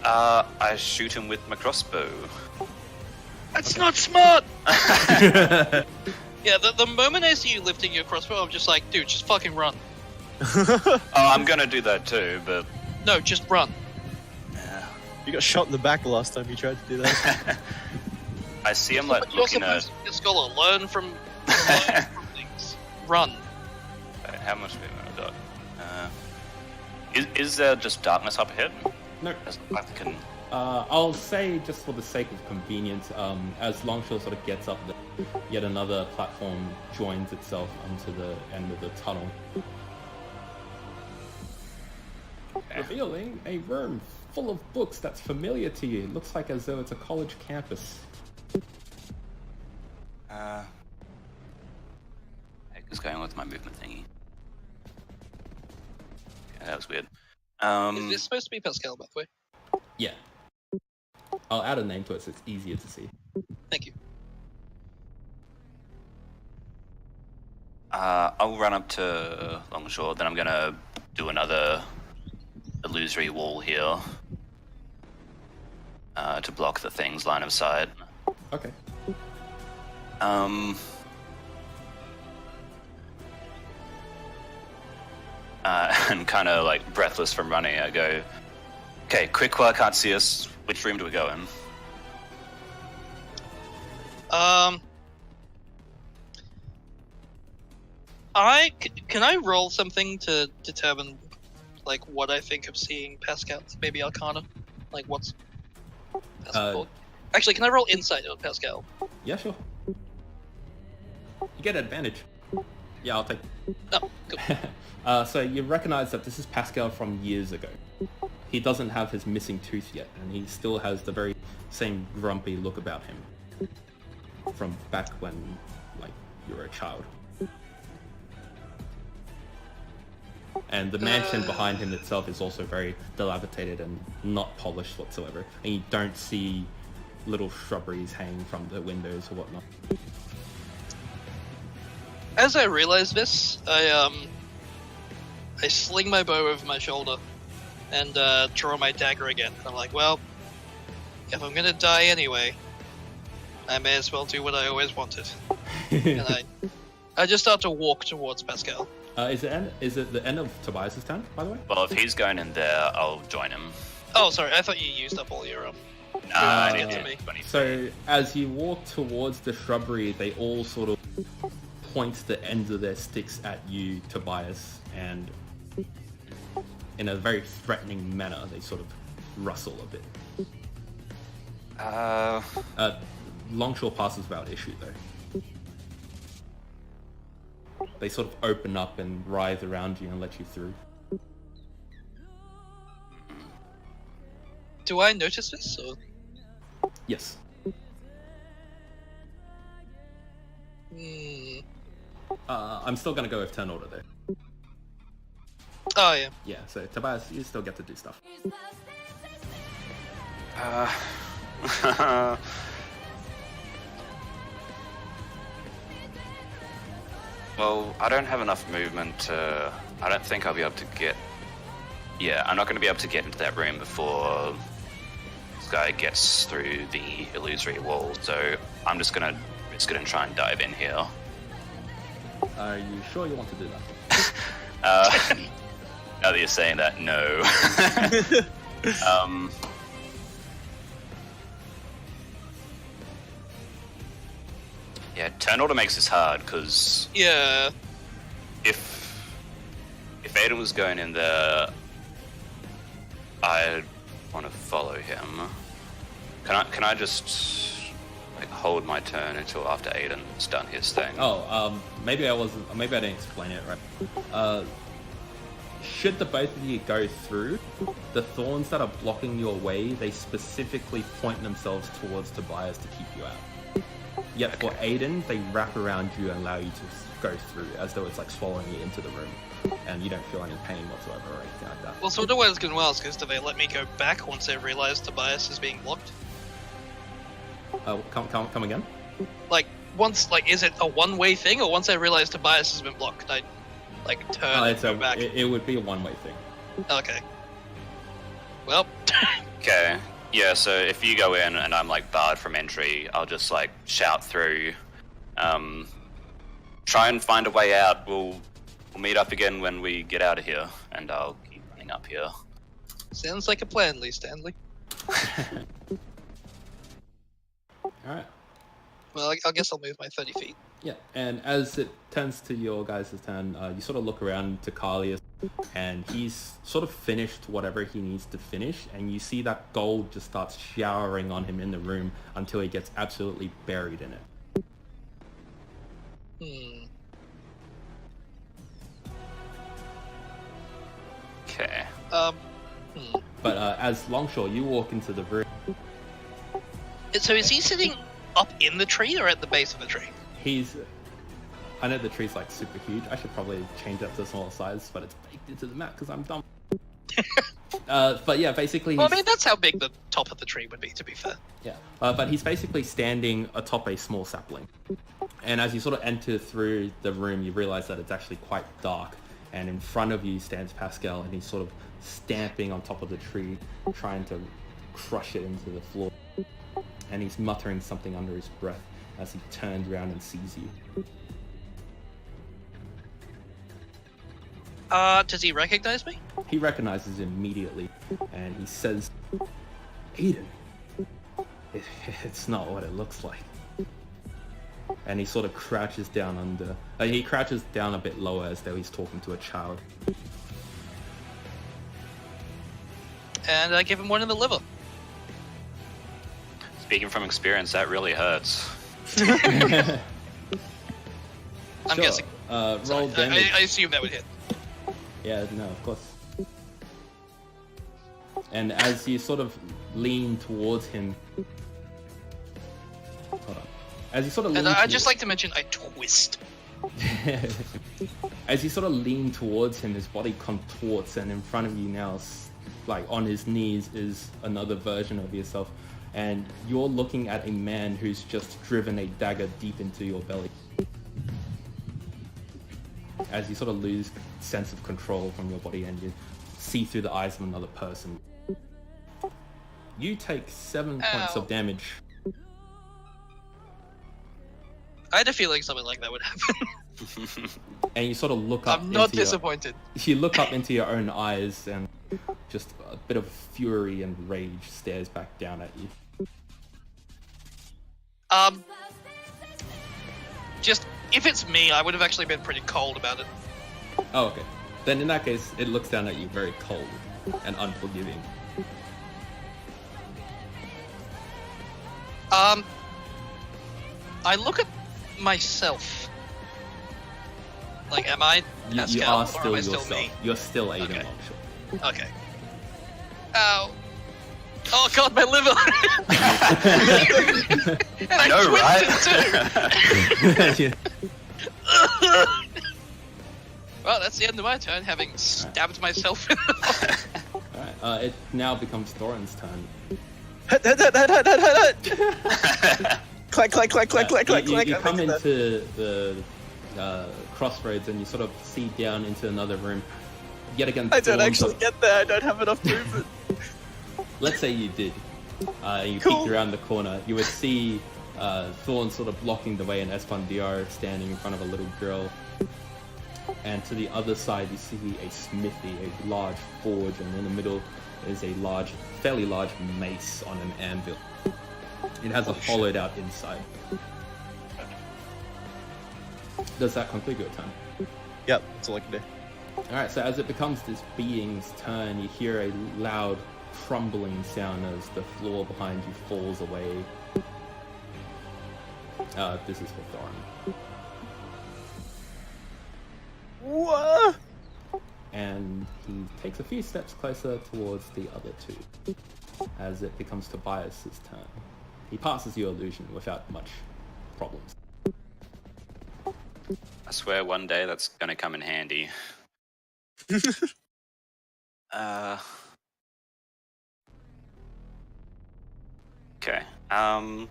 I shoot him with my crossbow. That's not smart! Yeah, the moment I see you lifting your crossbow, I'm just like, dude, just fucking run. Oh, I'm gonna do that too, but... No, just run. Yeah. You got shot in the back the last time you tried to do that. I see him like You're looking at... supposed to be a scholar. Learn from things. Run. How much have I got? Is there just darkness up ahead? No. I can... I'll say, just for the sake of convenience, as Longshore sort of gets up there, yet another platform joins itself onto the end of the tunnel. Okay. Revealing a room full of books that's familiar to you. It looks like as though it's a college campus. Heck is going on with my movement thingy? Yeah, that was weird. Is this supposed to be Pascal, by the way? Yeah. I'll add a name to it so it's easier to see. Thank you. I'll run up to Longshore, then I'm gonna do another illusory wall here to block the thing's line of sight. Okay. And kind of like breathless from running, I go, okay, quick while I can't see us, which room do we go in? Can I roll something to determine like what I think of seeing Pascal? Maybe Arcana, like what's Pascal? Actually, can I roll insight on Pascal? Yeah, sure. You get advantage. Yeah, I'll take. Oh, cool. So you recognize that this is Pascal from years ago. He doesn't have his missing tooth yet, and he still has the very same grumpy look about him from back when, like, you were a child. And the mansion behind him itself is also very dilapidated and not polished whatsoever. And you don't see little shrubberies hanging from the windows or whatnot. As I realize this, I sling my bow over my shoulder and draw my dagger again. I'm like, well, if I'm gonna die anyway, I may as well do what I always wanted. And I just start to walk towards Pascal. Is it the end of Tobias's turn, by the way? Well, if he's going in there, I'll join him. Oh, sorry, I thought you used up all your I to didn't. me. 23. So as you walk towards the shrubbery, they all sort of point the ends of their sticks at you, Tobias, and in a very threatening manner, they sort of rustle a bit. Longshore passes without issue, though. They sort of open up and writhe around you and let you through. Do I notice this? Or? Yes. I'm still gonna go with turn order, though. Oh, yeah. Yeah, so Tobias, you still get to do stuff. Well, I don't have enough movement to... I don't think I'll be able to get... Yeah, I'm not going to be able to get into that room before this guy gets through the illusory wall, so I'm just going to risk it and try and dive in here. Are you sure you want to do that? Now that you're saying that, no. Yeah, turn order makes this hard, because Yeah. if Aiden was going in there, I'd want to follow him. Can I just like hold my turn until after Aiden's done his thing? Maybe I didn't explain it right. Should the both of you go through, the thorns that are blocking your way, they specifically point themselves towards Tobias to keep you out. Yet for Aiden, they wrap around you and allow you to go through, as though it's like swallowing you into the room, and you don't feel any pain whatsoever or anything like that. Well, sort of what I was going to ask is, do they let me go back once they realize Tobias is being blocked? Come again? Like, once, like, is it a one-way thing, or once I realize Tobias has been blocked, can I, like, turn and go back? It would be a one-way thing. Okay. Well. Okay. Yeah, so if you go in and I'm like barred from entry, I'll just like shout through, try and find a way out. We'll meet up again when we get out of here, and I'll keep running up here. Sounds like a plan, Lee Stanley. Alright. Well, I guess I'll move my 30 feet. Yeah, and as it turns to your guys' turn, you sort of look around to Carlius, and he's sort of finished whatever he needs to finish, and you see that gold just starts showering on him in the room until he gets absolutely buried in it. Okay. But as Longshore, you walk into the room. So is he sitting up in the tree or at the base of the tree? I know the tree's like super huge. I should probably change that to a smaller size, but it's baked into the map because I'm dumb. But yeah, basically. Well, I mean, that's how big the top of the tree would be, to be fair. Yeah, but he's basically standing atop a small sapling. And as you sort of enter through the room, you realize that it's actually quite dark. And in front of you stands Pascal, and he's sort of stamping on top of the tree, trying to crush it into the floor. And he's muttering something under his breath as he turns around and sees you. Does he recognize me? He recognizes him immediately, and he says, Aiden, it's not what it looks like. And he sort of crouches down under... he crouches down a bit lower as though he's talking to a child. And I give him one in the liver. Speaking from experience, that really hurts. I'm Sure. guessing. Roll damage. I assume that would hit. Yeah, no, of course. And as you sort of lean towards him... Hold on. As you sort of lean And I'd just like to mention I twist. As you sort of lean towards him, his body contorts, and in front of you now, like on his knees, is another version of yourself. and you're looking at a man who's just driven a dagger deep into your belly. As you sort of lose sense of control from your body and you see through the eyes of another person. You take 7 points of damage. I had a feeling something like that would happen. And you sort of look up. I'm not disappointed. You look up into your own eyes, and just a bit of fury and rage stares back down at you. Just if it's me, I would have actually been pretty cold about it. Oh, okay. Then in that case, it looks down at you very cold and unforgiving. I look at myself. Like, am I You Pascal, are or still am I still yourself. me? You're still Aiden Okay. Longshot. Okay. Ow. Oh god, my liver! And I know, twisted right? too! Well, that's the end of my turn, having stabbed myself in the Alright, it now becomes Thorin's turn. Hut, hut, hut, hut, hut, hut, hut. Clack, clack, clack, clack, clack, clack, clack. You I'm come making that. into the crossroads and you sort of see down into another room. Yet again, I don't thorns actually of- get there. I don't have enough movement. Let's say you did. You Cool. peeked around the corner. You would see Thorn sort of blocking the way and Esfandiar standing in front of a little girl. And to the other side, you see a smithy, a large forge, and in the middle is a large, fairly large mace on an anvil. It has a hollowed out inside. Does that conclude your turn? Yep, that's all I can do. Alright, so as it becomes this being's turn, you hear a loud crumbling sound as the floor behind you falls away. This is for Thorin. What? And he takes a few steps closer towards the other two as it becomes Tobias's turn. He passes your illusion without much problems. I swear one day that's gonna come in handy. Okay. I'm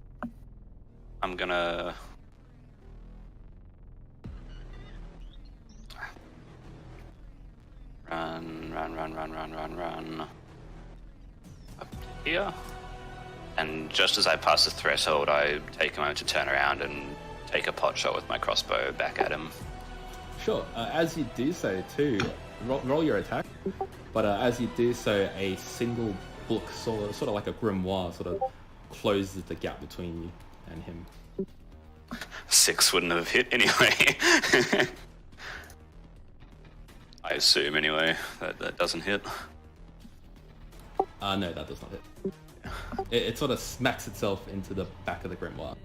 gonna run up here. And just as I pass the threshold, I take a moment to turn around and take a pot shot with my crossbow back at him. Sure, as you do so too, roll your attack, but as you do so, a single book, sort of like a grimoire, sort of closes the gap between you and him. 6 wouldn't have hit anyway. I assume anyway, that doesn't hit. No, that does not hit. It sort of smacks itself into the back of the grimoire.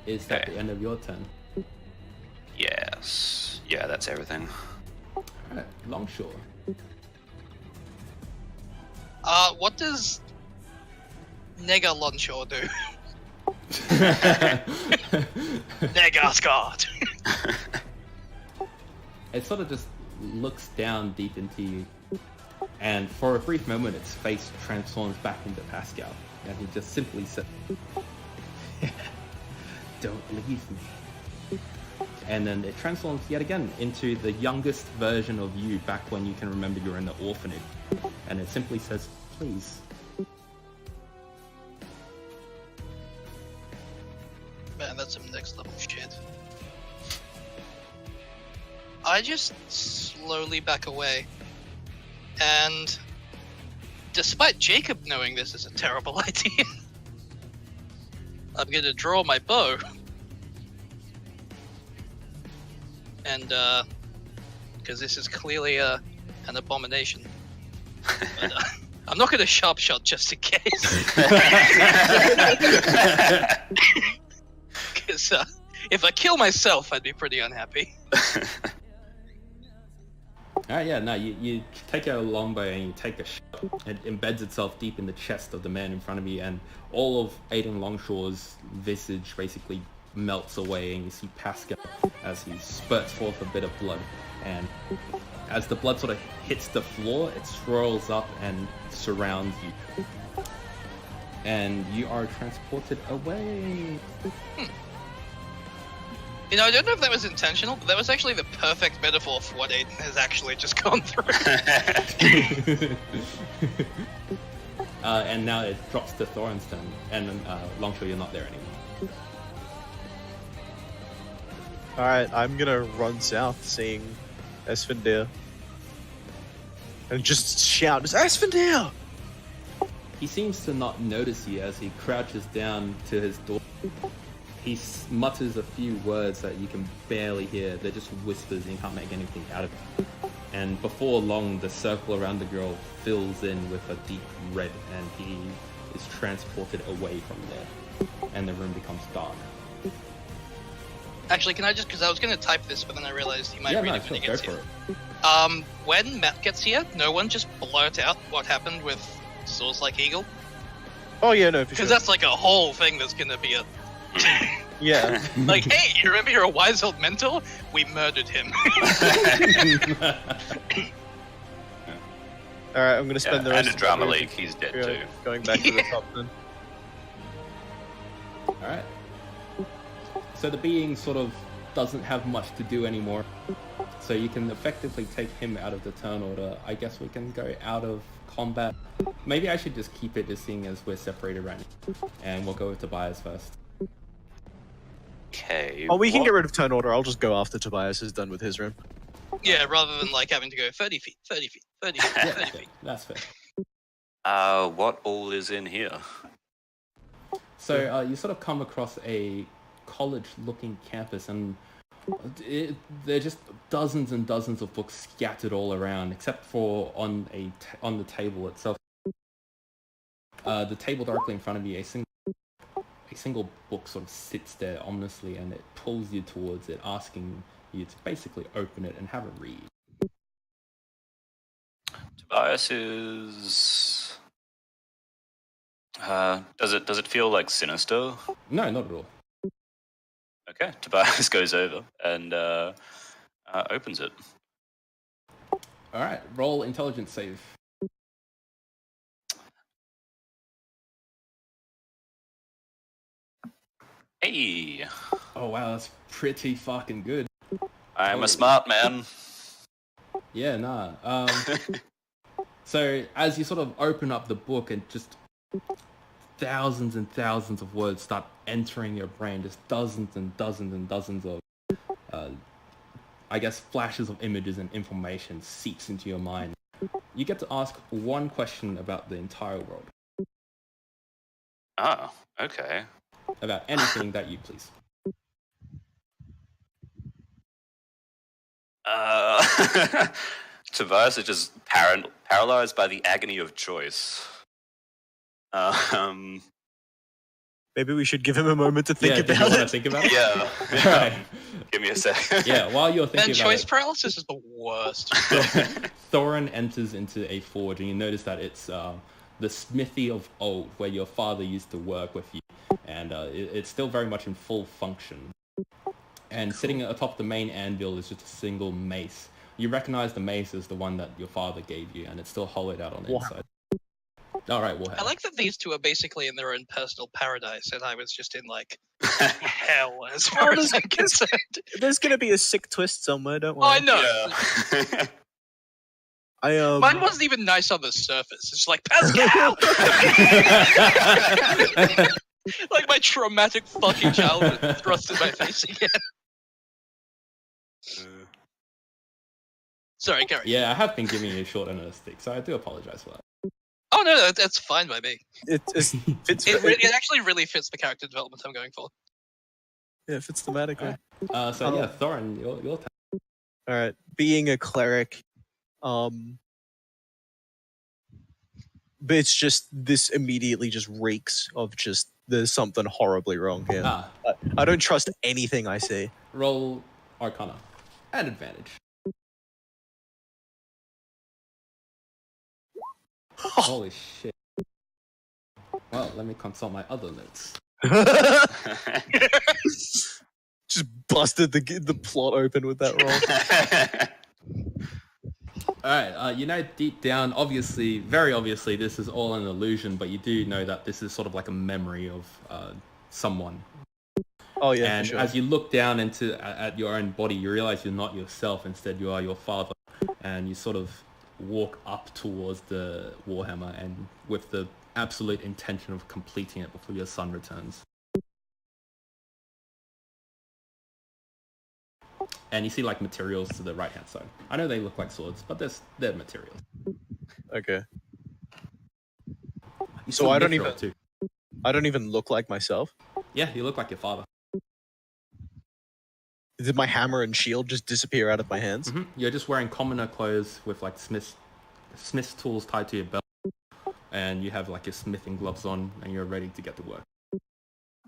Is that okay. the end of your turn? Yes. Yeah, that's everything. Alright, Longshore. What does Nega Longshore do? Negascard! It sort of just looks down deep into you, and for a brief moment its face transforms back into Pascal, and he just simply says, "Don't leave me." And then it transforms yet again into the youngest version of you back when you can remember you're in the orphanage, and it simply says, "Please." Man, that's some next level shit. I just slowly back away. And despite Jacob knowing this is a terrible idea, I'm gonna draw my bow. And, because this is clearly an abomination. But, I'm not gonna sharp shot just in case. Because if I kill myself, I'd be pretty unhappy. Alright, yeah, no, you take out a longbow and you take a shot. It embeds itself deep in the chest of the man in front of you, and all of Aiden Longshore's visage basically melts away, and you see Pascal as he spurts forth a bit of blood, and as the blood sort of hits the floor, it swirls up and surrounds you. And you are transported away. You know, I don't know if that was intentional, but that was actually the perfect metaphor for what Aiden has actually just gone through. And now it drops to Thorin's turn, and Longshore, you're not there anymore. Alright, I'm gonna run south, seeing Esfandir. And just shout, "It's Esfandir!" He seems to not notice you as he crouches down to his door. He mutters a few words that you can barely hear. They're just whispers and you can't make anything out of it. And before long, the circle around the girl fills in with a deep red and he is transported away from there. And the room becomes dark. Actually, can I just, because I was going to type this, but then I realized he might read it when he gets go here. for it. When Matt gets here, no one just blurt out what happened with Source Like Eagle. Oh yeah, no, for Because sure. that's like a whole thing that's going to be a... Yeah. Like, hey, you remember your wise old mentor? We murdered him. Alright, I'm gonna spend the rest and a of drama the league, he's dead too. Going back to the top then. Alright. So the being sort of doesn't have much to do anymore. So you can effectively take him out of the turn order. I guess we can go out of combat. Maybe I should just keep it just seeing as we're separated right now. And we'll go with Tobias first. Okay. Oh, we can get rid of turn order. I'll just go after Tobias is done with his room. Yeah, rather than like having to go 30 feet, 30 feet, 30 feet, 30 feet. That's fair. What all is in here? So you sort of come across a college-looking campus, and there are just dozens and dozens of books scattered all around, except for on the table itself. The table directly in front of you, a single book sort of sits there ominously, and it pulls you towards it, asking you to basically open it and have a read. Tobias is... does it feel like sinister? No, not at all. Okay, Tobias goes over and opens it. Alright, roll intelligence save. Hey, Oh wow, that's pretty fucking good. I'm a smart man. Yeah, nah. So as you sort of open up the book and just thousands and thousands of words start entering your brain, just dozens and dozens and dozens of, I guess, flashes of images and information seeps into your mind. You get to ask one question about the entire world. Oh, okay. About anything that you please. Tobias is just paralyzed by the agony of choice. Maybe we should give him a moment to think Do you about want to it. think about it? Yeah. Right. Give me a sec. Yeah, while you're thinking Man, about choice it, paralysis is the worst. Thorin enters into a forge, and you notice that it's the smithy of old, where your father used to work with you, and it's still very much in full function. And sitting atop the main anvil is just a single mace. You recognize the mace as the one that your father gave you, and it's still hollowed out on the inside. All right, I like that these two are basically in their own personal paradise, and I was just in like hell as far as I'm concerned. There's gonna be a sick twist somewhere, don't Oh, I worry. know. Yeah. Mine wasn't even nice on the surface. It's like Pascal. Like my traumatic fucking childhood thrust in my face again. Sorry, Gary. Yeah, I have been giving you a short end of the stick, so I do apologize for that. Oh no, that's fine by me. It fits. It actually really fits the character development I'm going for. Yeah, it fits thematically. So yeah, Thorin, your turn. All right, being a cleric, but it's just this immediately just reeks of just there's something horribly wrong here. I don't trust anything I see. Roll Arcana at advantage. Holy shit. Well, let me consult my other notes. Just busted the plot open with that roll. Alright, you know deep down, obviously, very obviously, this is all an illusion, but you do know that this is sort of like a memory of someone. Oh yeah, And for sure. as you look down at your own body, you realize you're not yourself. Instead, you are your father. And you sort of walk up towards the Warhammer, and with the absolute intention of completing it before your son returns. And you see like materials to the right hand side. I know they look like swords, but they're materials. Okay. You So see I don't mithril even- too. I don't even look like myself. Yeah, you look like your father. Did my hammer and shield just disappear out of my hands? You're just wearing commoner clothes with like smith's tools tied to your belt, and you have like your smithing gloves on, and you're ready to get to work.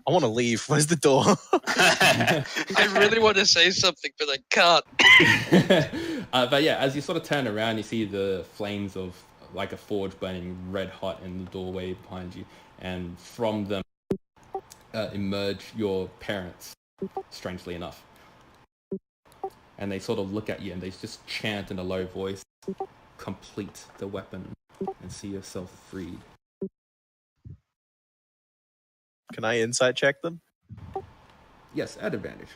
I want to leave. Where's the door? I really want to say something, but I can't. But yeah, as you sort of turn around, you see the flames of like a forge burning red hot in the doorway behind you, and from them emerge your parents, strangely enough. And they sort of look at you and they just chant in a low voice, "Complete the weapon and see yourself freed." Can I insight check them? Yes, at advantage.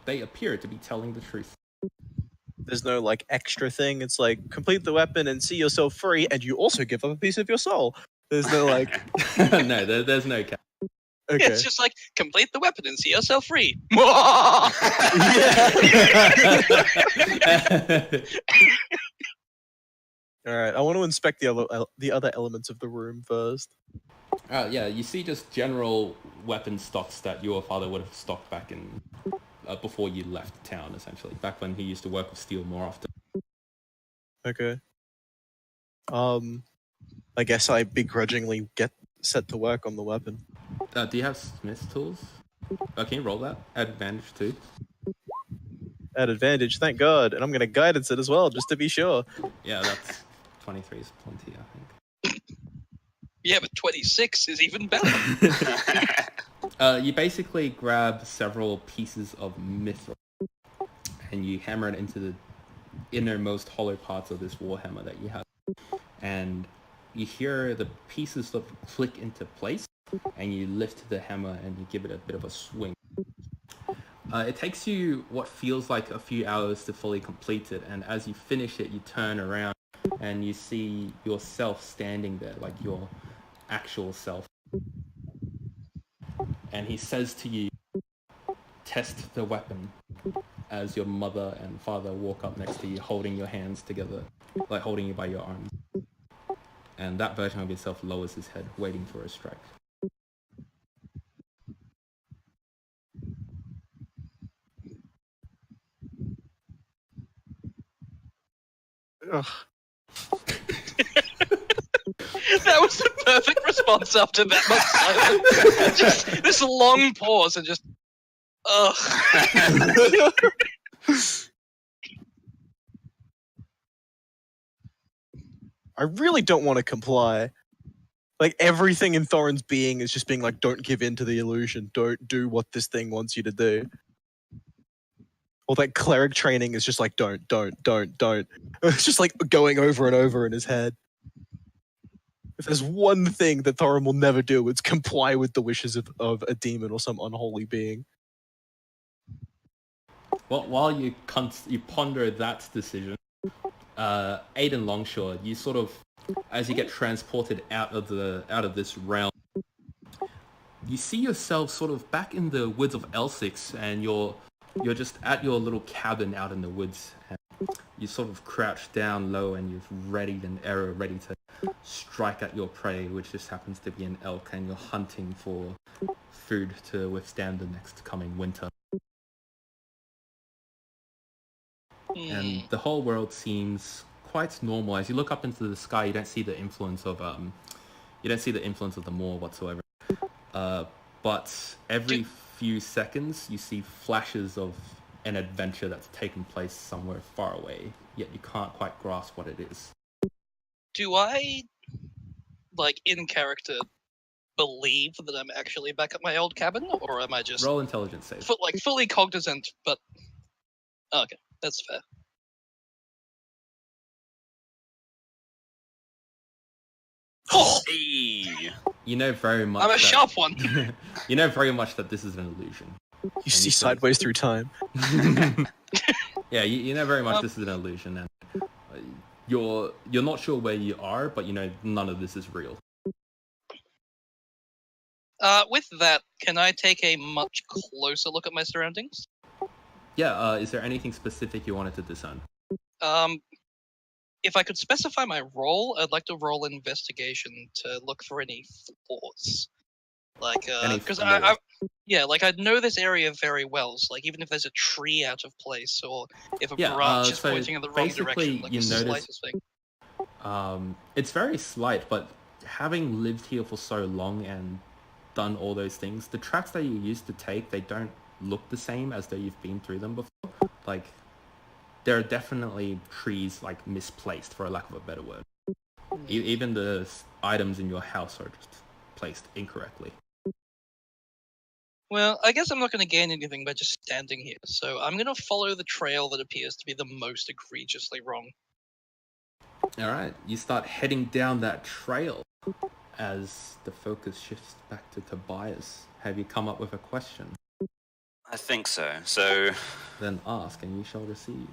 They appear to be telling the truth. There's no like extra thing. It's like complete the weapon and see yourself free, and you also give up a piece of your soul. There's no like. No, there's no cap. Okay. It's just like, complete the weapon and see yourself free. All right. I want to inspect the other elements of the room first. Yeah, you see just general weapon stocks that your father would have stocked back in before you left town, essentially. Back when he used to work with steel more often. Okay. I guess I begrudgingly get set to work on the weapon. Do you have smith's tools? Can you roll that? At advantage too. At advantage, thank God. And I'm going to guidance it as well, just to be sure. Yeah, that's 23 is plenty, I think. Yeah, but 26 is even better. You basically grab several pieces of mithril and you hammer it into the innermost hollow parts of this warhammer that you have. And you hear the pieces sort of click into place, and you lift the hammer and you give it a bit of a swing. It takes you what feels like a few hours to fully complete it, and as you finish it, you turn around and you see yourself standing there, like your actual self. And he says to you, "Test the weapon," as your mother and father walk up next to you, holding your hands together, like holding you by your arms. And that version of yourself lowers his head, waiting for a strike. Ugh. That was the perfect response after that much silence. Just this long pause and just, ugh. I really don't want to comply. Like, everything in Thorin's being is just being like, don't give in to the illusion. Don't do what this thing wants you to do. Or that cleric training is just like, don't. It's just like going over and over in his head. If there's one thing that Thorin will never do, it's comply with the wishes of a demon or some unholy being. Well, while you ponder that decision, Aiden Longshore, you sort of, as you get transported out of this realm, you see yourself sort of back in the woods of Elsyx, and you're just at your little cabin out in the woods, and you sort of crouch down low, and you've readied an arrow ready to strike at your prey, which just happens to be an elk, and you're hunting for food to withstand the next coming winter. And the whole world seems quite normal. As you look up into the sky, you don't see the influence of the moor whatsoever. But every few seconds, you see flashes of an adventure that's taken place somewhere far away, yet you can't quite grasp what it is. Do I, like, in character, believe that I'm actually back at my old cabin, or am I just Roll intelligence save. fully cognizant? But okay, that's fair. Hey. You know very much. I'm a sharp one. You know very much that this is an illusion. You see sideways through time. Yeah, you know very much this is an illusion, and you're not sure where you are, but you know none of this is real. With that, can I take a much closer look at my surroundings? Yeah. Is there anything specific you wanted to discern? If I could specify my role, I'd like to roll investigation to look for any flaws. Like, because I know this area very well. So, like, even if there's a tree out of place, or if a branch is pointing in the wrong direction, like you the notice, slightest thing. it's very slight, but having lived here for so long and done all those things, the tracks that you used to take, they don't look the same as though you've been through them before. Like, there are definitely trees like misplaced, for a lack of a better word. Even the items in your house are just placed incorrectly. Well, I guess I'm not going to gain anything by just standing here, so I'm going to follow the trail that appears to be the most egregiously wrong. Alright, you start heading down that trail. As the focus shifts back to Tobias, have you come up with a question? I think so. So Then ask and you shall receive.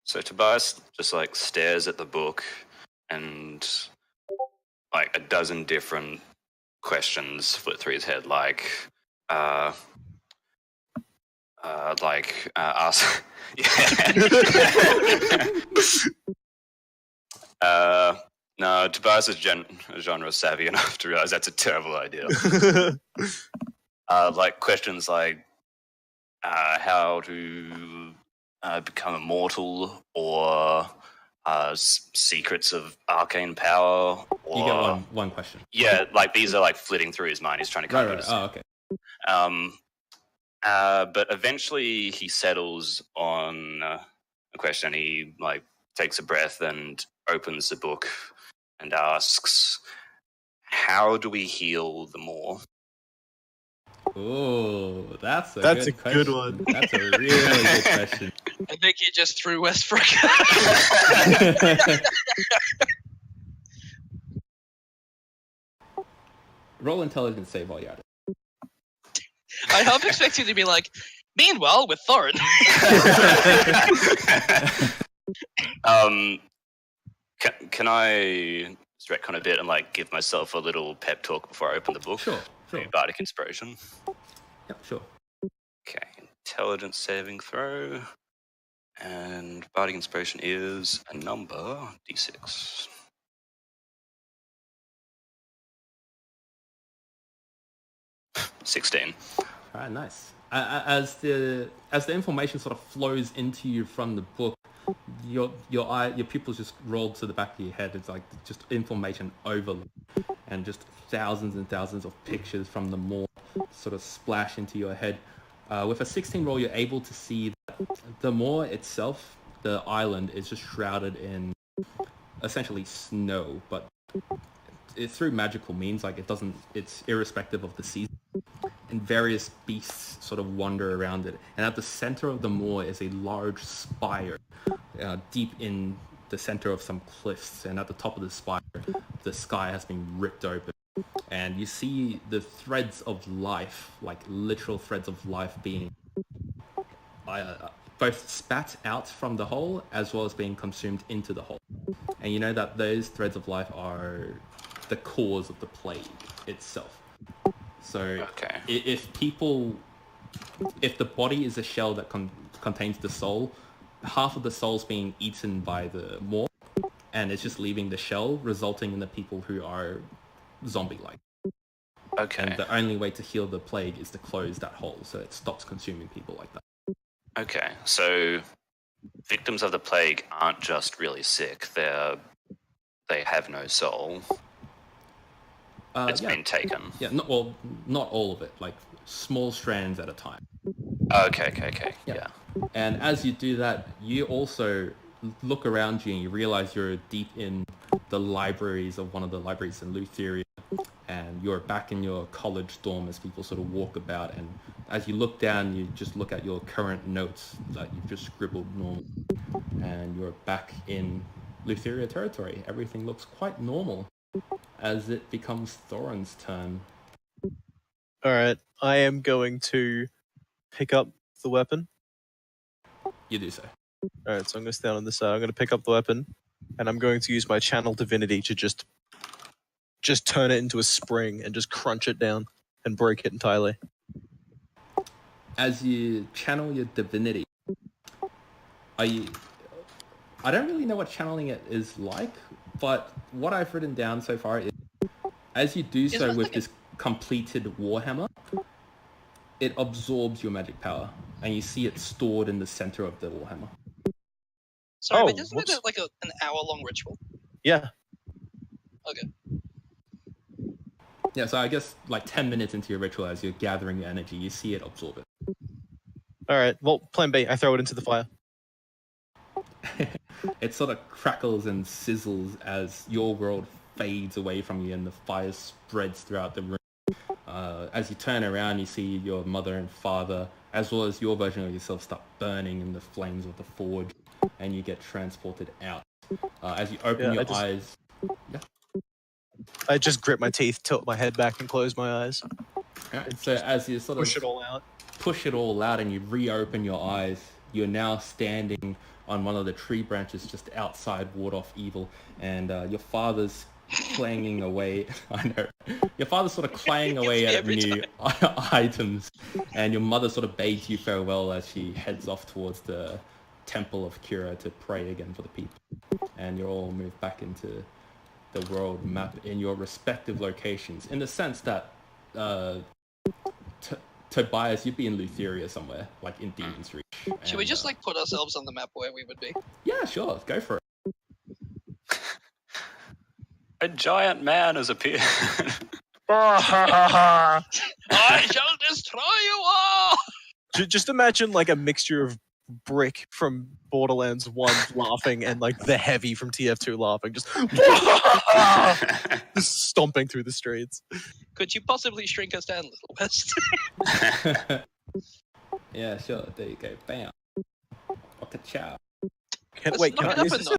Tobias just like stares at the book and like a dozen different questions flit through his head, like ask. No, Tobias is genre savvy enough to realize that's a terrible idea. Like questions like how to become immortal, or secrets of arcane power. Or, You get one question. Yeah, like these are like flitting through his mind. He's trying to come to Oh, okay. But eventually he settles on a question. He like takes a breath and opens the book and asks, "How do we heal the Moor?" Oh, that's a Good question. one. That's a really good question. I think you just threw Vestergaard. Roll intelligence save while you're at it. I half expect you to be like, meanwhile, with Thorin. Can I retcon a bit and like give myself a little pep talk before I open the book? Sure. Bardic inspiration. Yep, sure. Okay, intelligence saving throw, and bardic inspiration is a number d6. (16). All right, nice. As the information sort of flows into you from the book, your pupils just roll to the back of your head. It's like just information overload, and just thousands and thousands of pictures from the Moor sort of splash into your head. With a 16 roll, you're able to see that the Moor itself, the island, is just shrouded in essentially snow, but it's through magical means. Like it's irrespective of the season. And various beasts sort of wander around it. And at the center of the moor is a large spire, deep in the center of some cliffs. And at the top of the spire, the sky has been ripped open. And you see the threads of life, like literal threads of life, being both spat out from the hole as well as being consumed into the hole. And you know that those threads of life are the cause of the plague itself. So Okay. if the body is a shell that contains the soul, half of the soul's being eaten by the Moor, and it's just leaving the shell, resulting in the people who are zombie-like. Okay. And the only way to heal the plague is to close that hole, so it stops consuming people like that. Okay. So victims of the plague aren't just really sick. They have no soul. It's been taken. Yeah, not all of it, like small strands at a time. Okay. Yeah. And as you do that, you also look around you and you realize you're deep in the libraries of one of the libraries in Lutheria. and you're back in your college dorm as people sort of walk about, and as you look down, you just look at your current notes that you've just scribbled normal, and you're back in Lutheria territory. Everything looks quite normal as it becomes Thorin's turn. Alright, I am going to pick up the weapon. You do so. Alright, so I'm going to stand on this side. I'm going to pick up the weapon, and I'm going to use my channel divinity to just turn it into a spring and just crunch it down and break it entirely. As you channel your divinity, I don't really know what channeling it is like, but what I've written down so far is, as you do so with this completed Warhammer, it absorbs your magic power, and you see it stored in the center of the Warhammer. Sorry, Oh, but isn't it like an hour-long ritual? Yeah. Okay. Yeah, so I guess like 10 minutes into your ritual, as you're gathering your energy, you see it absorb it. Alright, well, plan B, I throw it into the fire. It sort of crackles and sizzles as your world fades away from you and the fire spreads throughout the room. As you turn around, you see your mother and father, as well as your version of yourself, start burning in the flames of the forge, and you get transported out. As you open your eyes... Yeah. I just grit my teeth, tilt my head back, and close my eyes. Right, so as you sort of Push it all out. Push it all out and you reopen your eyes, you're now standing on one of the tree branches just outside Ward Off Evil, and your father's clanging away. I know. Your father's sort of clanging away at new items, and your mother sort of bids you farewell as she heads off towards the Temple of Kira to pray again for the people. And you're all moved back into the world map in your respective locations, in the sense that Tobias, you'd be in Lutheria somewhere, like in Demon's Reach. Should we just like put ourselves on the map where we would be? Yeah, sure, go for it. A giant man has appeared. I shall destroy you all! Just imagine like a mixture of Brick from Borderlands 1 laughing and like the Heavy from TF2 laughing, just stomping through the streets. Could you possibly shrink us down, Little West? Yeah, sure, there you go. Bam. Okay, ciao. Wait, knock it up is a this notch.